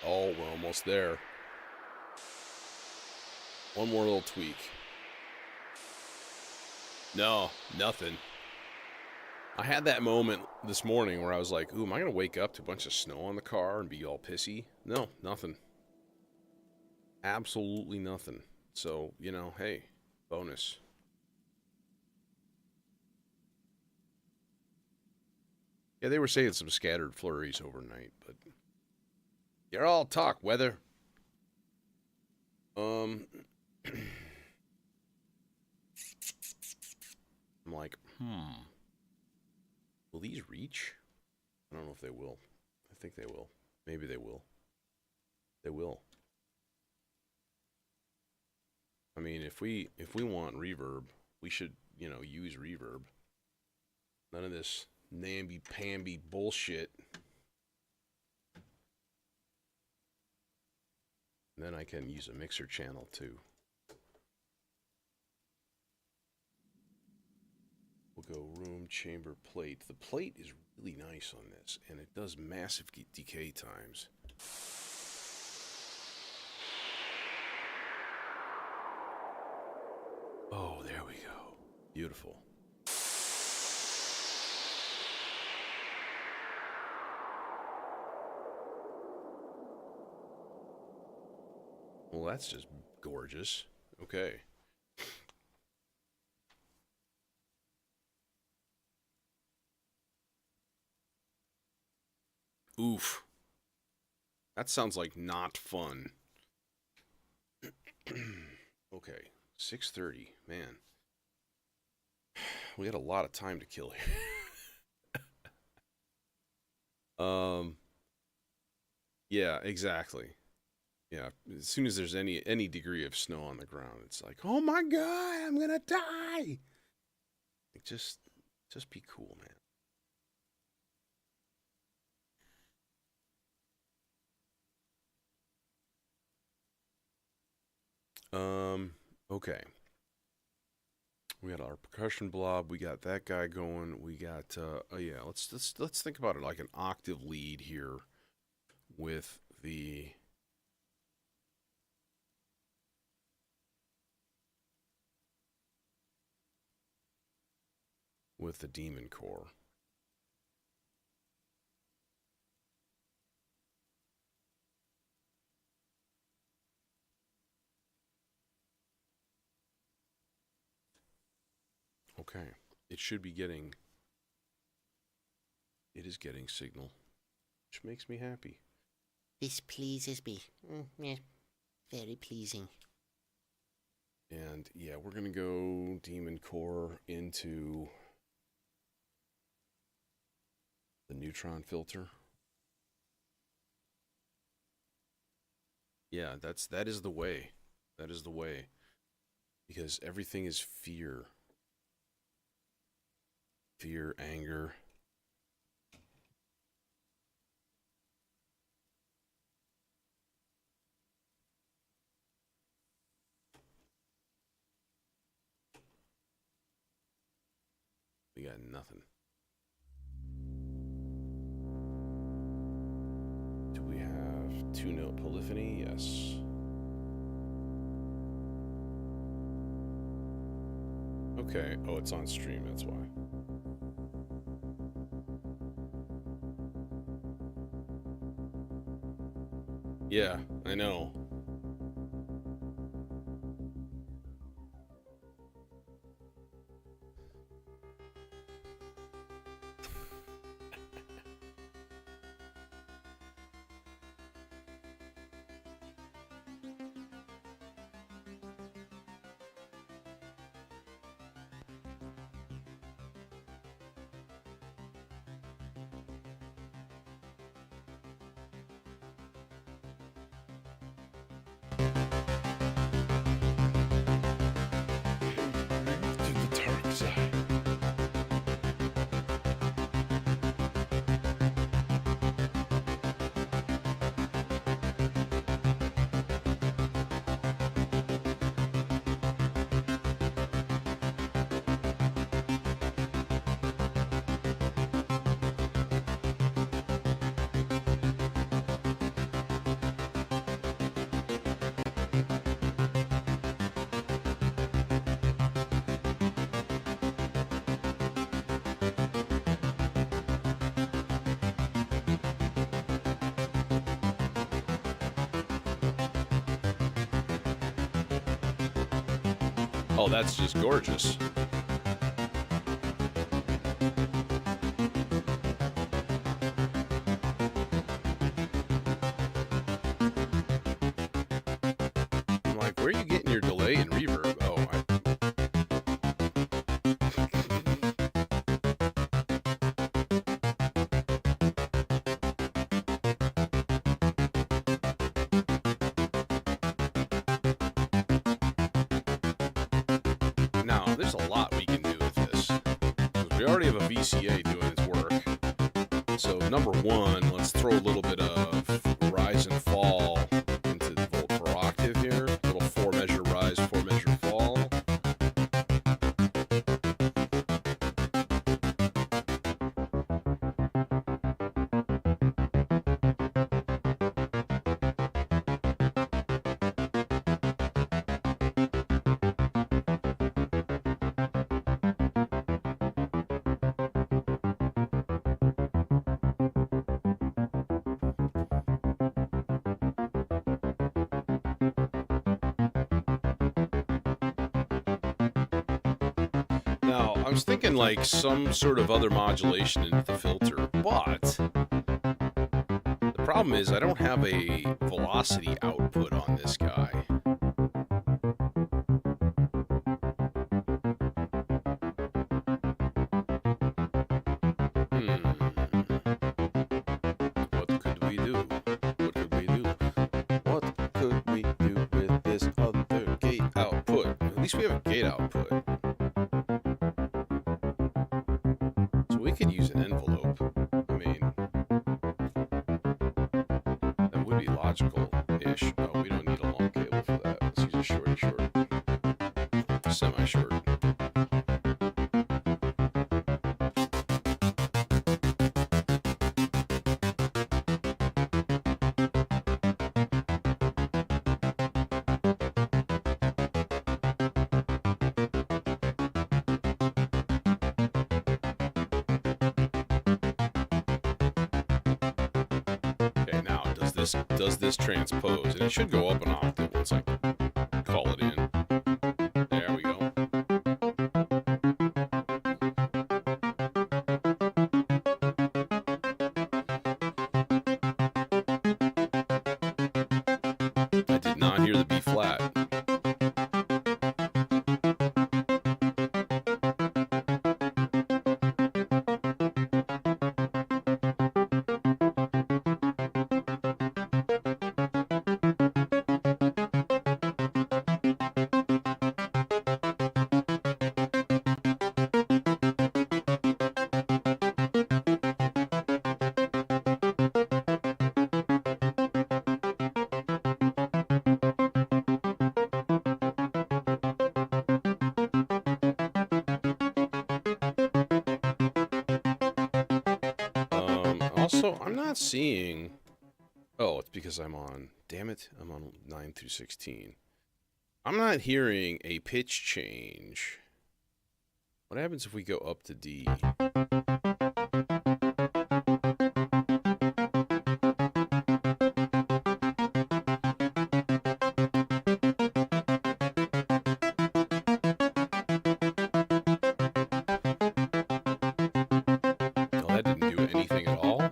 Oh, we're almost there. One more little tweak. No, nothing. I had that moment this morning where I was like, ooh, am I going to wake up to a bunch of snow on the car and be all pissy? No, nothing. Absolutely nothing. So, you know, hey, bonus. Yeah, they were saying some scattered flurries overnight, but you're all talk weather. I'm like, will these reach? I don't know if they will. I think they will. Maybe they will. They will. I mean, if we want reverb, we should, you know, use reverb. None of this namby-pamby bullshit. And then I can use a mixer channel too. We'll go room, chamber, plate. The plate is really nice on this, and it does massive decay times. Oh, there we go. Beautiful. Well, that's just gorgeous. Okay. Oof. That sounds like not fun. Okay. 6:30. Man. We had a lot of time to kill here. Yeah, exactly. Yeah, as soon as there's any degree of snow on the ground, it's like, oh my god, I'm gonna die. Like, just be cool, man. Okay. We got our percussion blob. We got that guy going. We got oh yeah. Let's think about it like an octave lead here with the demon core. Okay. It should be getting. It is getting signal, which makes me happy. This pleases me. Yeah, very pleasing. And yeah, we're gonna go demon core into the neutron filter. Yeah, that is the way. That is the way. Because everything is fear. Fear, anger. We got nothing. Do we have two-note polyphony? Yes. Okay. Oh, it's on stream, that's why. Yeah, I know. To the dark side. Oh, that's just gorgeous. I'm like, where are you getting your delay and reverb? Oh, now, there's a lot we can do with this. We already have a VCA doing its work. So, number one, let's throw a little bit of rise and fall into the volt per octave here. A little 4-measure rise, 4-measure fall. Now, I was thinking like some sort of other modulation into the filter, but the problem is I don't have a velocity output on this guy. What could we do? What could we do? What could we do with this other gate output? At least we have a gate output. So we could use an envelope. I mean, that would be logical-ish. Oh, we don't need a long cable for that. Let's use a short. Semi-short. Okay, now does this transpose? And it should go up an octave once I call it in. There we go. I did not hear the B flat. seeing... Oh, it's because I'm on... Damn it, I'm on 9 through 16. I'm not hearing a pitch change. What happens if we go up to D? No, that didn't do anything at all.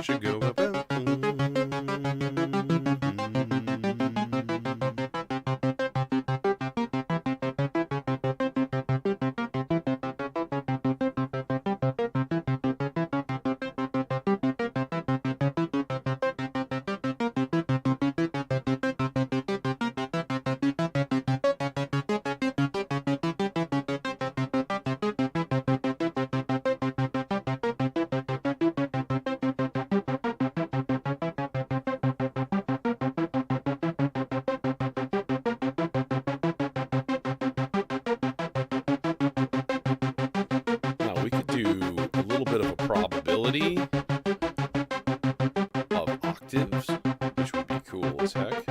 Should go up. Now we could do a little bit of a probability of octaves, which would be cool as heck.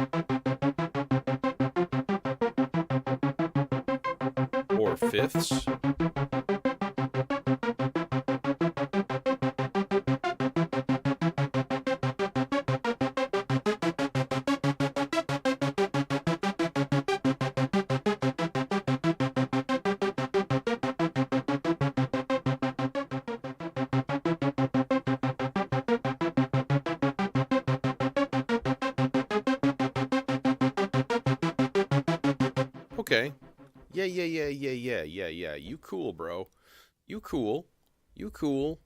Or fifths. Okay. Yeah. You cool, bro. You cool. You cool.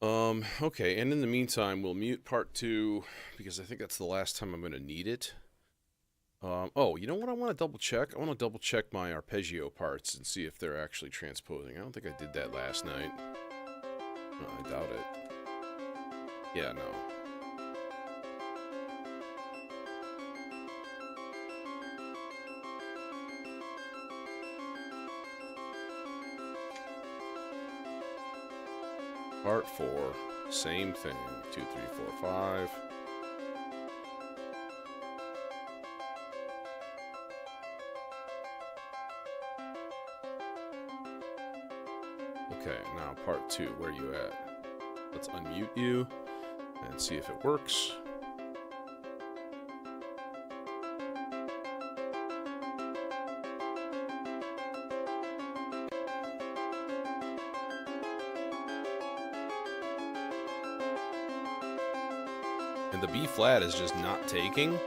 Okay, and in the meantime, we'll mute part 2, because I think that's the last time I'm going to need it. Oh, you know what I want to double check? I want to double check my arpeggio parts and see if they're actually transposing. I don't think I did that last night. I doubt it. Yeah, no. Part 4, same thing. 2, 3, 4, 5. Okay, now part 2, where you at? Let's unmute you and see if it works. And the B flat is just not taking.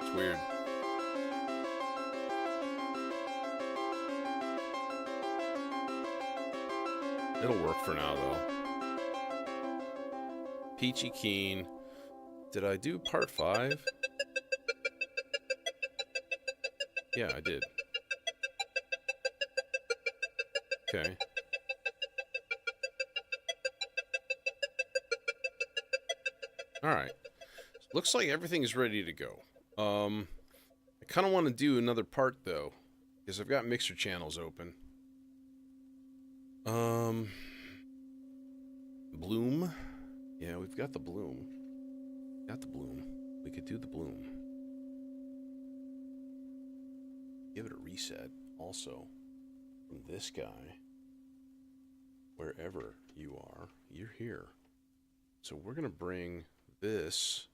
It's weird. It'll work for now, though. Peachy Keen. Did I do part 5? Yeah, I did. Okay. Alright. Looks like everything is ready to go. I kind of want to do another part, though, because I've got mixer channels open. Bloom. Yeah, we've got the bloom. Got the bloom. We could do the bloom. Give it a reset, also. From this guy, wherever you are, you're here. So we're going to bring this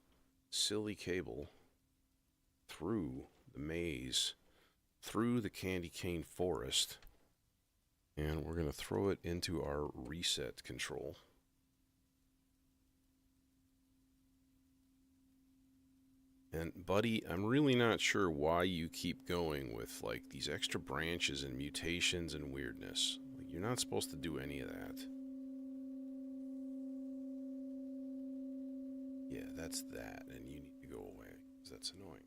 silly cable through the maze, through the candy cane forest, and we're going to throw it into our reset control. And buddy, I'm really not sure why you keep going with like these extra branches and mutations and weirdness. Like, you're not supposed to do any of that. Yeah, that's that, and you need to go away, because that's annoying.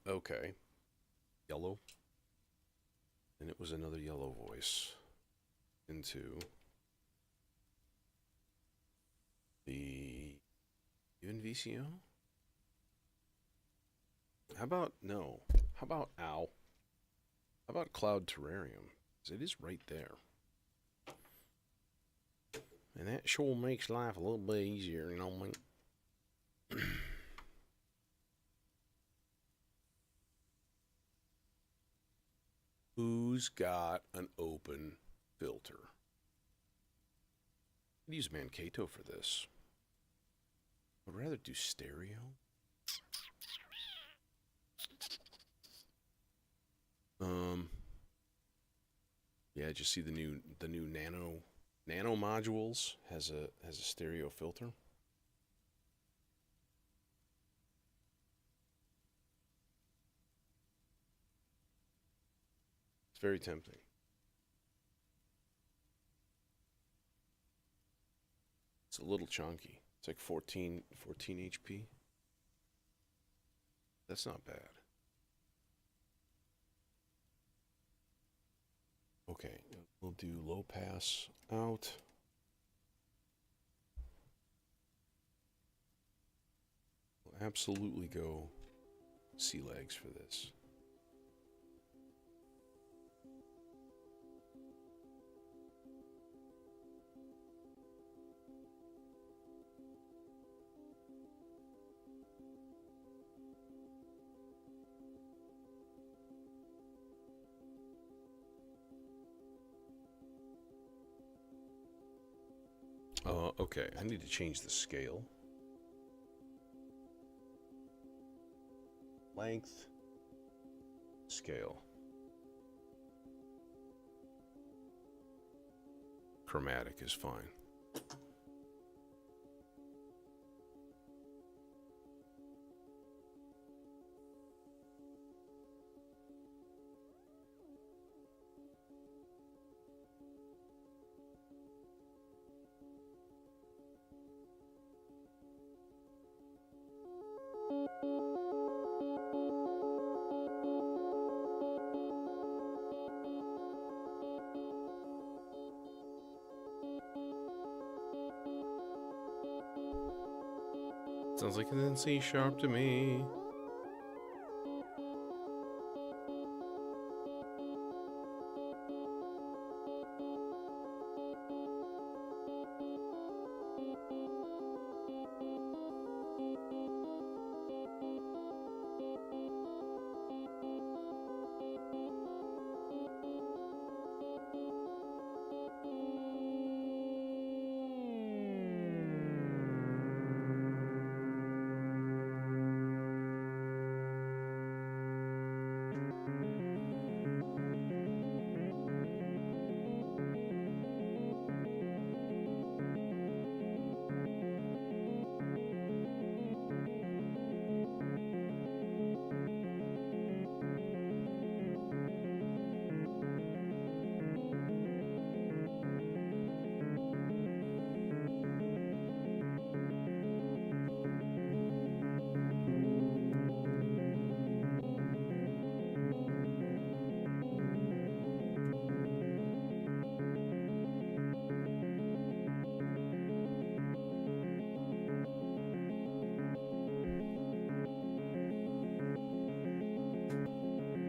Okay. Yellow. And it was another yellow voice into the even VCO? How about no? How about ow? How about Cloud Terrarium? 'Cause it is right there. And that sure makes life a little bit easier, you know what I mean? Who's got an open filter? I'd use Mankato for this. I'd rather do stereo. Yeah, just see the new nano modules has a stereo filter. It's very tempting. It's a little chunky. It's like 14 HP. That's not bad. Okay, we'll do low pass out. We'll absolutely go sea legs for this. Okay, I need to change the scale. Length. Scale. Chromatic is fine. Sounds like an in C sharp to me.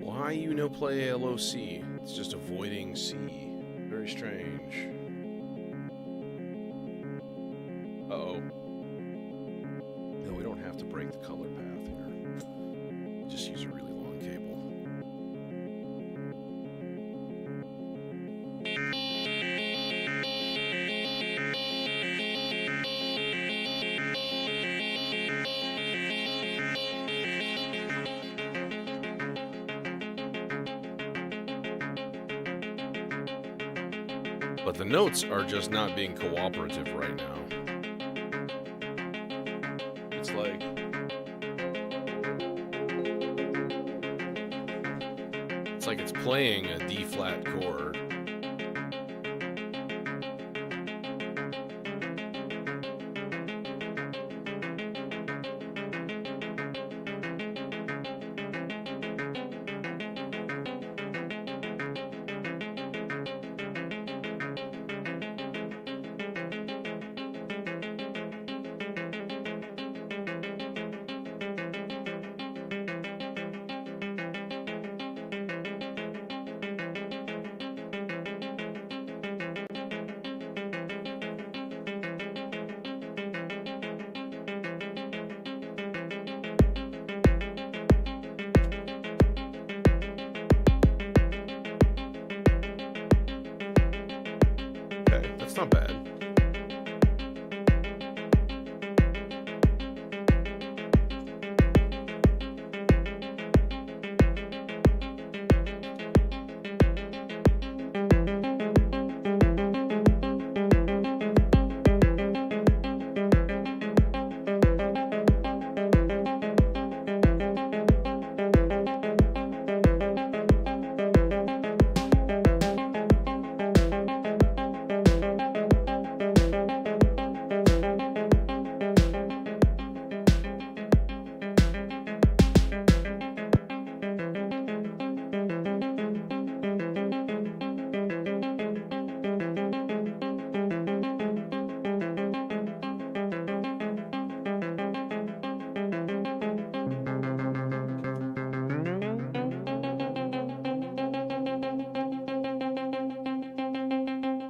Why you no play LOC? It's just avoiding C. Very strange. Uh-oh. No, we don't have to break the color path here. Just use a really long cable. But the notes are just not being cooperative right now. It's like... It's like it's playing a D-flat chord. Okay, that's not bad.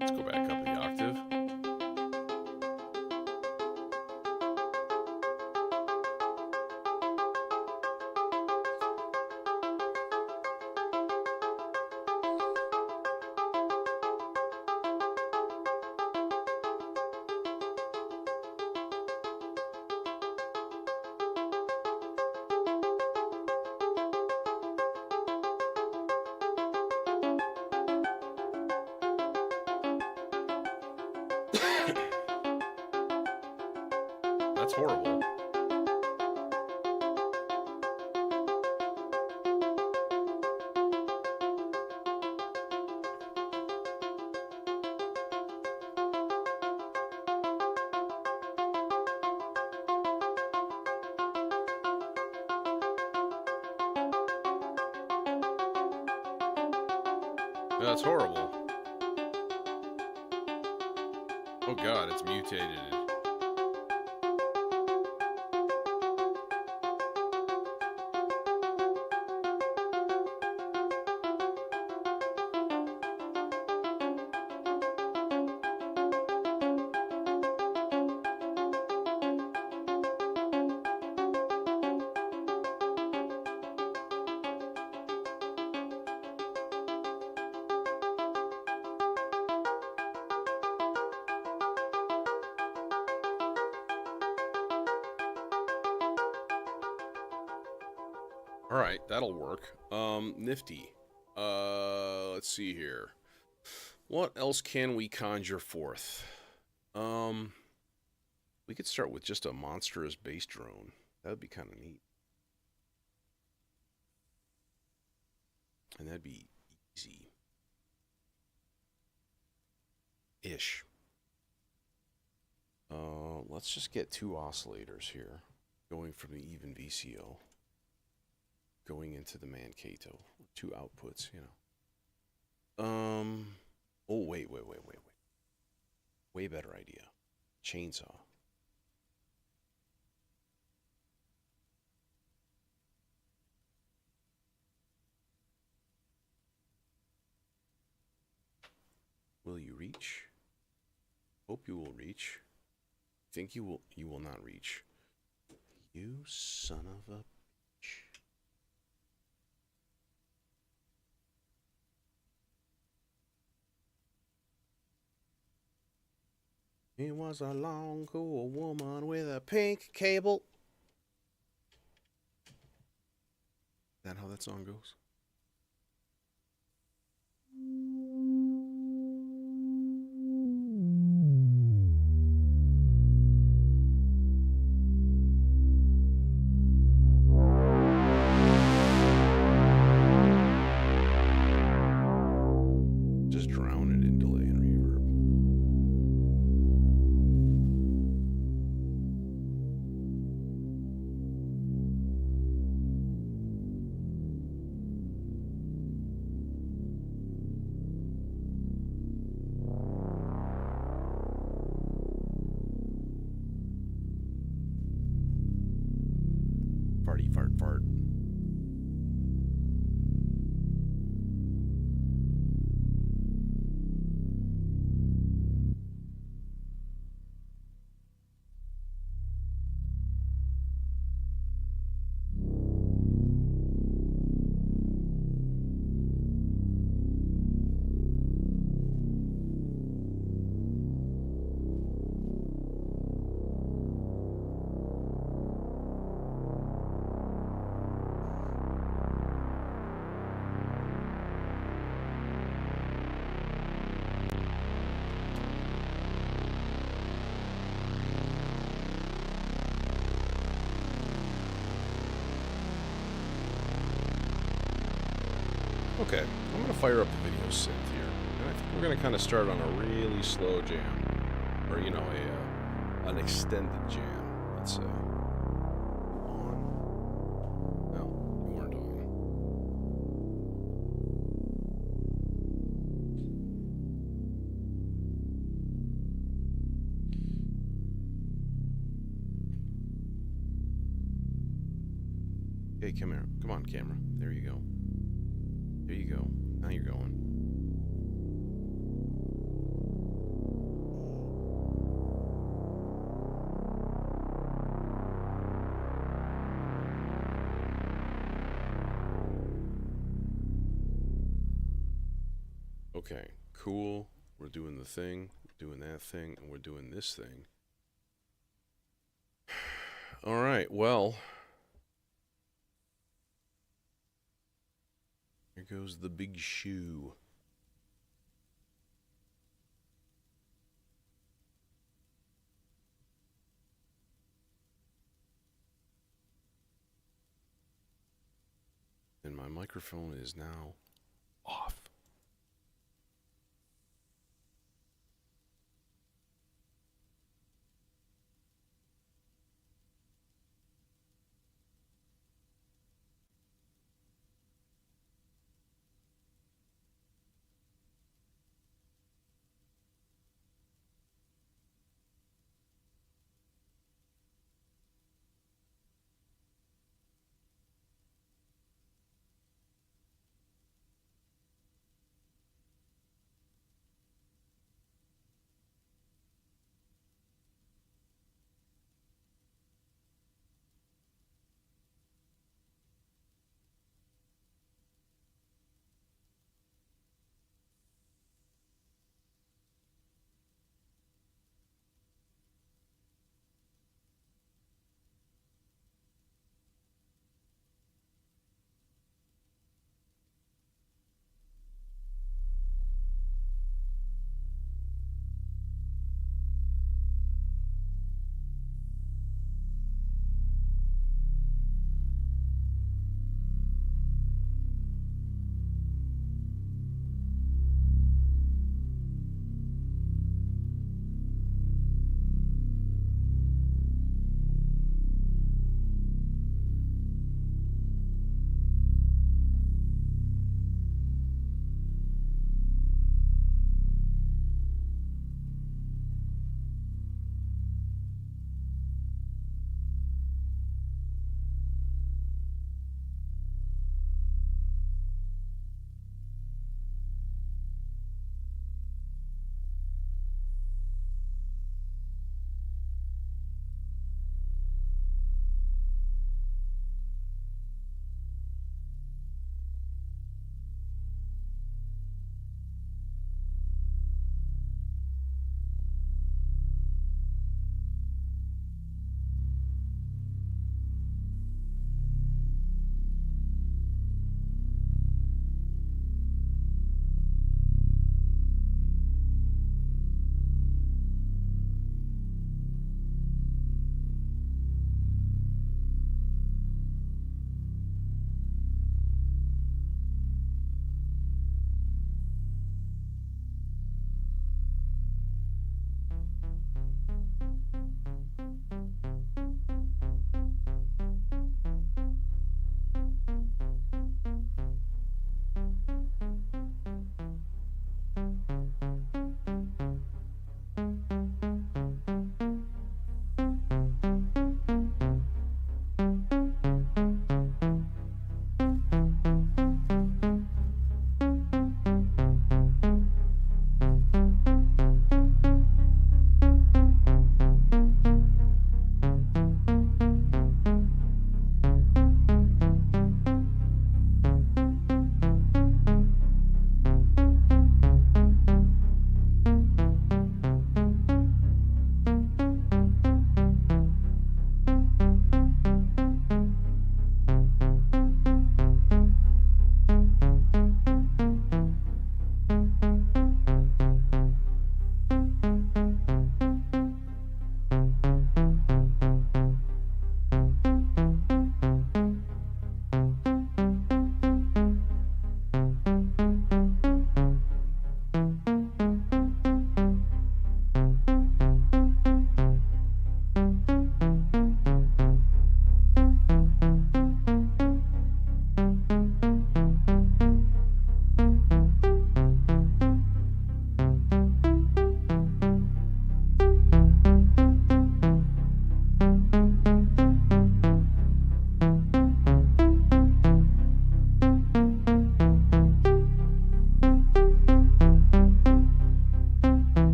Let's go back up the octave. That's horrible. That's horrible. Oh god, it's mutated. All right, that'll work. Nifty. Let's see here. What else can we conjure forth? We could start with just a monstrous bass drone. That would be kind of neat. And that'd be easy. Ish. Let's just get two oscillators here, going from the even VCO, going into the Mankato. Two outputs, you know. Oh, wait. Way better idea. Chainsaw. Will you reach? Hope you will reach. Think you will not reach. You son of a bitch. It was a long, cool woman with a pink cable. Is that how that song goes? Farty, fart, fart. Okay, I'm gonna fire up the video synth here, and I think we're gonna kind of start on a really slow jam, or you know, an extended jam. Let's say. On. No, you weren't on. Hey, come here. Come on, camera. There you go. There you go. Now you're going. Okay, cool. We're doing the thing, doing that thing, and we're doing this thing. All right, well. Here goes the big shoe. And my microphone is now off.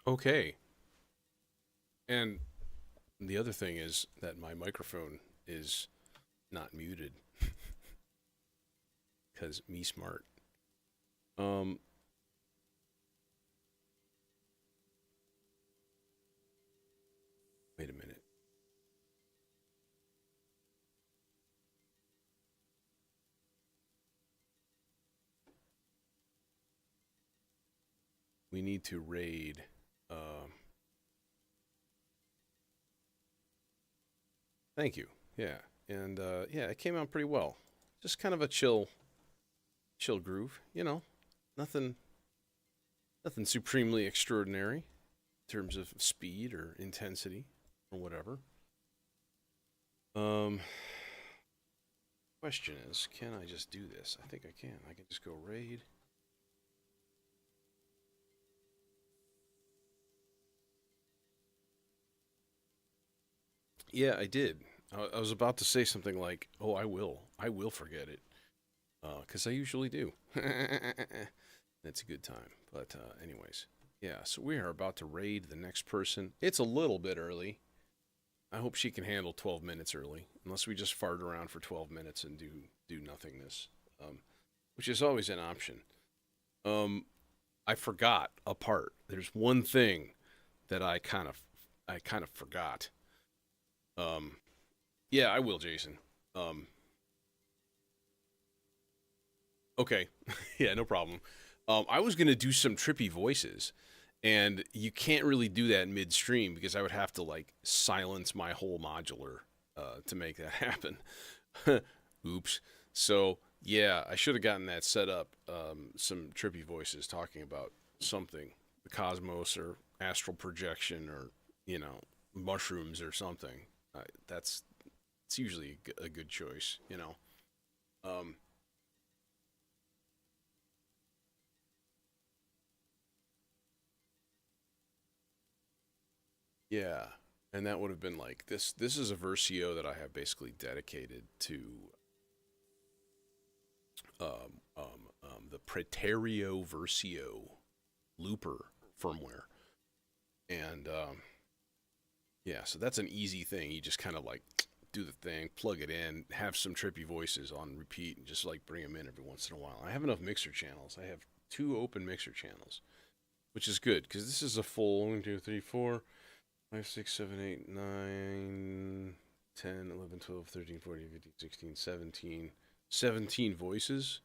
Okay. And the other thing is that my microphone is not muted. Because me smart. Um, Wait a minute. We need to raid. Thank you. Yeah, and yeah, it came out pretty well. Just kind of a chill groove. You know, nothing, nothing supremely extraordinary in terms of speed or intensity or whatever. Um, Question is, can I just do this? I think I can. I can just go raid. Yeah, I did. I was about to say something like, "Oh, I will forget it," because I usually do. It's a good time. But anyways, yeah. So we are about to raid the next person. It's a little bit early. I hope she can handle 12 minutes early, unless we just fart around for 12 minutes and do nothingness, which is always an option. I forgot a part. There's one thing that I kind of forgot. Um, yeah, I will, Jason. Um, okay, yeah, no problem. I was gonna do some trippy voices, and you can't really do that midstream because I would have to like silence my whole modular to make that happen. Oops. So yeah, I should have gotten that set up. Some trippy voices talking about something, the cosmos or astral projection or mushrooms or something. That's it's usually a good choice. Um, yeah, and that would have been like this. This is a Versio that I have basically dedicated to the Preterio Versio looper firmware, and yeah, so that's an easy thing. You just kind of like do the thing, plug it in, have some trippy voices on repeat, and just like bring them in every once in a while. I have enough mixer channels. I have two open mixer channels, which is good because this is a full 1, 2, 3, 4, 5, 6, 7, 8, 9, 10, 11, 12, 13, 14, 15, 16, 17, 17 voices,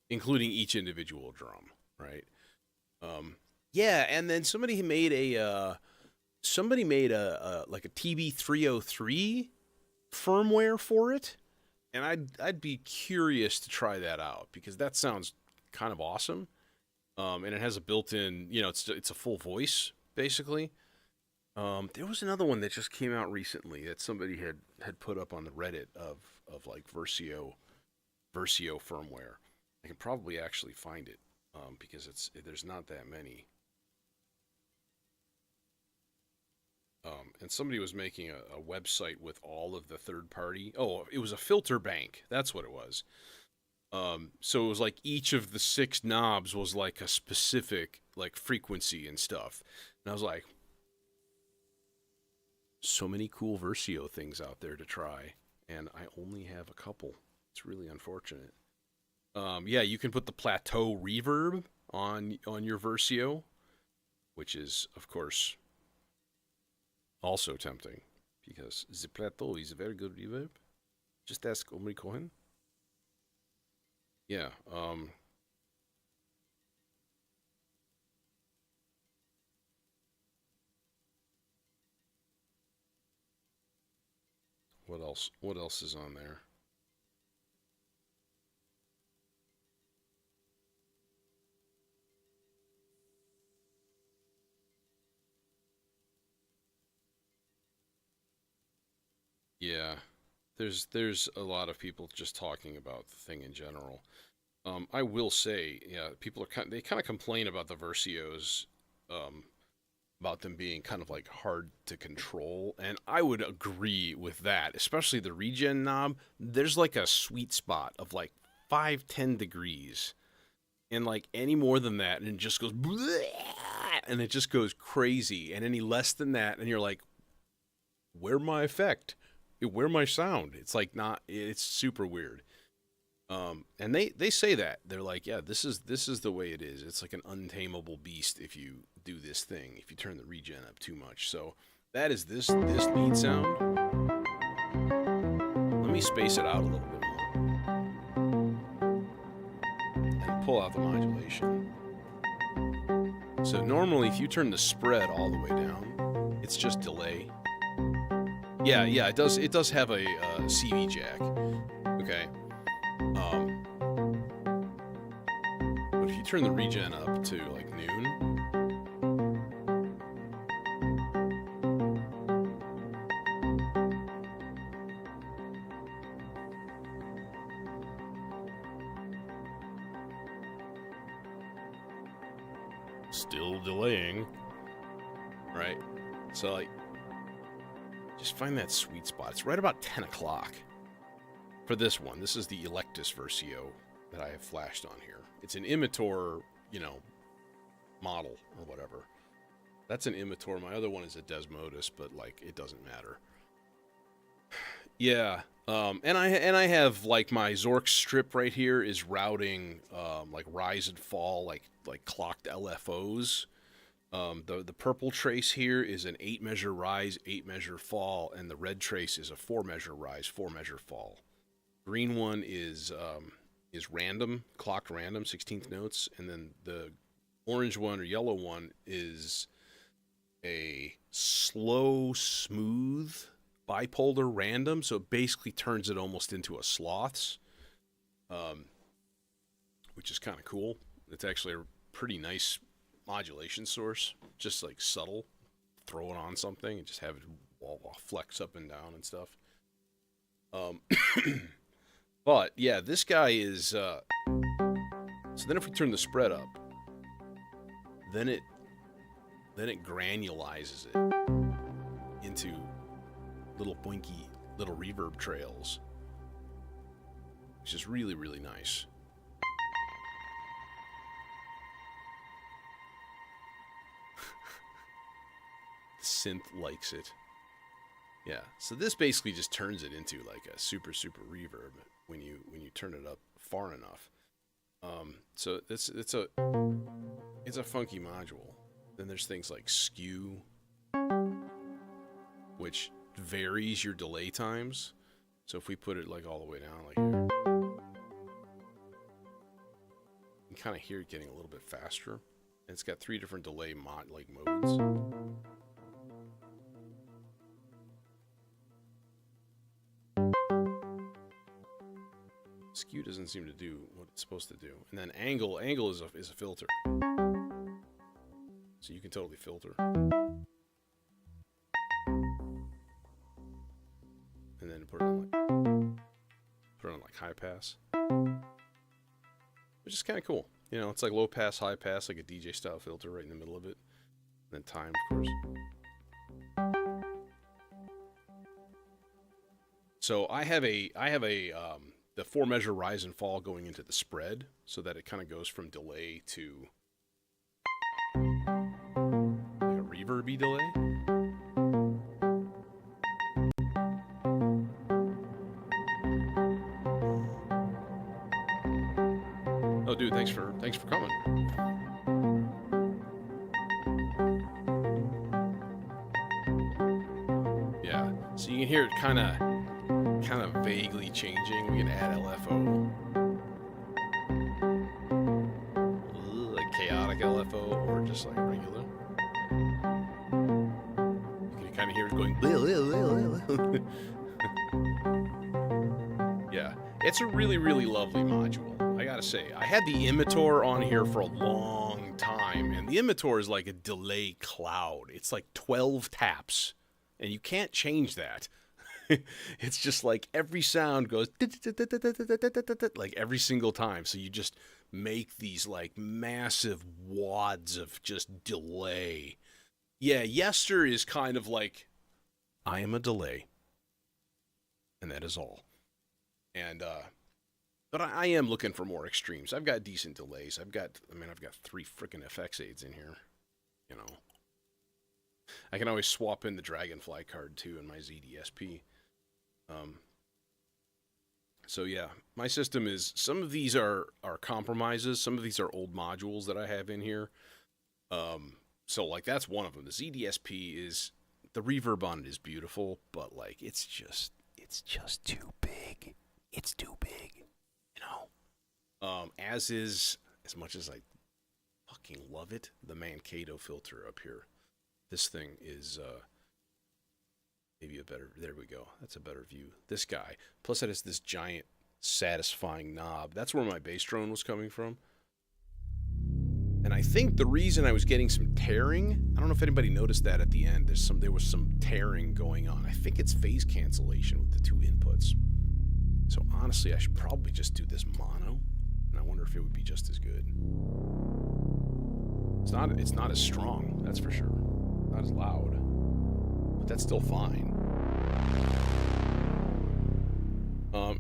including each individual drum, right? Yeah, and then somebody made a like a TB303 firmware for it, and I'd be curious to try that out because that sounds kind of awesome. And it has a built-in, it's a full voice basically. There was another one that just came out recently that somebody had put up on the Reddit of like Versio firmware. I can probably actually find it because there's not that many. And somebody was making a website with all of the third party. Oh, it was a filter bank. That's what it was. So it was like each of the 6 knobs was like a specific like frequency and stuff. And I was like, so many cool Versio things out there to try, and I only have a couple. It's really unfortunate. Yeah, you can put the plateau reverb on your Versio, which is of course also tempting because the plateau is a very good reverb. Just ask Omri Cohen. Yeah. What else? What else is on there? Yeah. There's a lot of people just talking about the thing in general. I will say, yeah, people they kind of complain about the Versios, um, about them being kind of like hard to control, and I would agree with that. Especially the regen knob. There's like a sweet spot of like 5-10 degrees, and like any more than that, and it just goes. Bleh! and it just goes crazy. And any less than that, and you're like, where my effect? Where my sound? It's like not. It's super weird. And they say that they're like, yeah, this is the way it is. It's like an untamable beast if you do this thing. If you turn the regen up too much. So that is this lead sound. Let me space it out a little bit more and pull out the modulation. So normally, if you turn the spread all the way down, it's just delay. Yeah, it does have a CV jack. Okay. But if you turn the regen up to like noon, still delaying, right? So like, just find that sweet spot. It's right about 10 o'clock for this one. This is the Electus Versio that I have flashed on here. It's an Imitor, model or whatever. That's an Imitor. My other one is a Desmodus, but like it doesn't matter. Yeah, and I have like my Zork strip right here is routing like rise and fall, like clocked LFOs. The purple trace here is an 8-measure rise, 8-measure fall, and the red trace is a 4-measure rise, 4-measure fall. Green one is random, clocked random, 16th notes, and then the orange one or yellow one is a slow, smooth, bipolar random, so it basically turns it almost into a sloth's, which is kind of cool. It's actually a pretty nice modulation source, just like subtle. Throw it on something and just have it all flex up and down and stuff. But yeah, this guy is. So then, if we turn the spread up, then it granulizes it into little boinky little reverb trails, which is really, really nice. The synth likes it. Yeah, so this basically just turns it into like a super, super reverb when you turn it up far enough. So it's a funky module. Then there's things like skew, which varies your delay times. So if we put it like all the way down, like here, you can kind of hear it getting a little bit faster. And it's got 3 different delay modes. Skew doesn't seem to do what it's supposed to do. And then angle is a filter. So you can totally filter. And then put it on like high pass. Which is kind of cool. It's like low pass, high pass, like a DJ style filter right in the middle of it. And then time, of course. So I have a the 4-measure rise and fall going into the spread, so that it kind of goes from delay to like a reverby delay. Oh, dude, thanks for coming. Yeah, so you can hear it kind of vaguely changing. We can add LFO, like chaotic LFO, or just like regular. You can kind of hear it going. Yeah, it's a really, really lovely module. I gotta say, I had the Imitor on here for a long time, and the Imitor is like a delay cloud. It's like 12 taps, and you can't change that. It's just like every sound goes like every single time. So you just make these like massive wads of just delay. Yeah, Yester is kind of like, I am a delay. And that is all. And, but I am looking for more extremes. I've got decent delays. I've got 3 freaking FX aids in here. you know. I can always swap in the Dragonfly card too in my ZDSP. So yeah, my system is, some of these are compromises. Some of these are old modules that I have in here. So like that's one of them. The ZDSP is, the reverb on it is beautiful, but like it's just too big. It's too big, you know. As is, as much as I fucking love it, the Mankato filter up here. This thing is maybe a better, there we go. That's a better view. This guy. Plus it has this giant satisfying knob. That's where my bass drone was coming from. And I think the reason I was getting some tearing, I don't know if anybody noticed that at the end. There was some tearing going on. I think it's phase cancellation with the two inputs. So honestly, I should probably just do this mono, and I wonder if it would be just as good. It's not as strong, that's for sure. Not as loud, but that's still fine.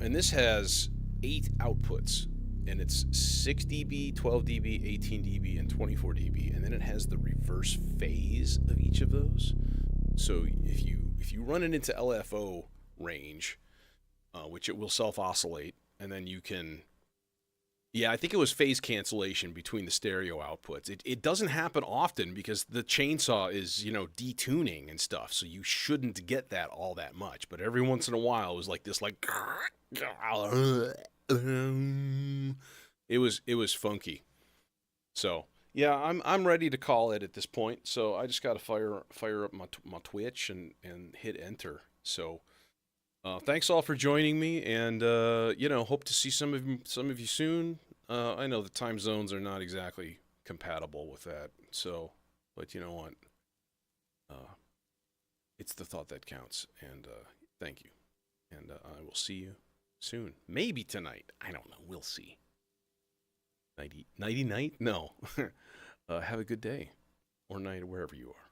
And this has 8 outputs, and it's 6 dB, 12 dB, 18 dB, and 24 dB, and then it has the reverse phase of each of those. So if you run it into LFO range, which it will self-oscillate, and then you can, yeah, I think it was phase cancellation between the stereo outputs. It doesn't happen often because the chainsaw is, you know, detuning and stuff, so you shouldn't get that all that much. But every once in a while, it was like this, like, it was funky. So yeah, I'm ready to call it at this point. So I just got to fire up my Twitch and hit enter. So. Thanks all for joining me, and you know, hope to see some of you soon. I know the time zones are not exactly compatible with that, so, but you know what? It's the thought that counts, and thank you, and I will see you soon. Maybe tonight. I don't know. We'll see. Nighty night? No. Have a good day, or night, wherever you are.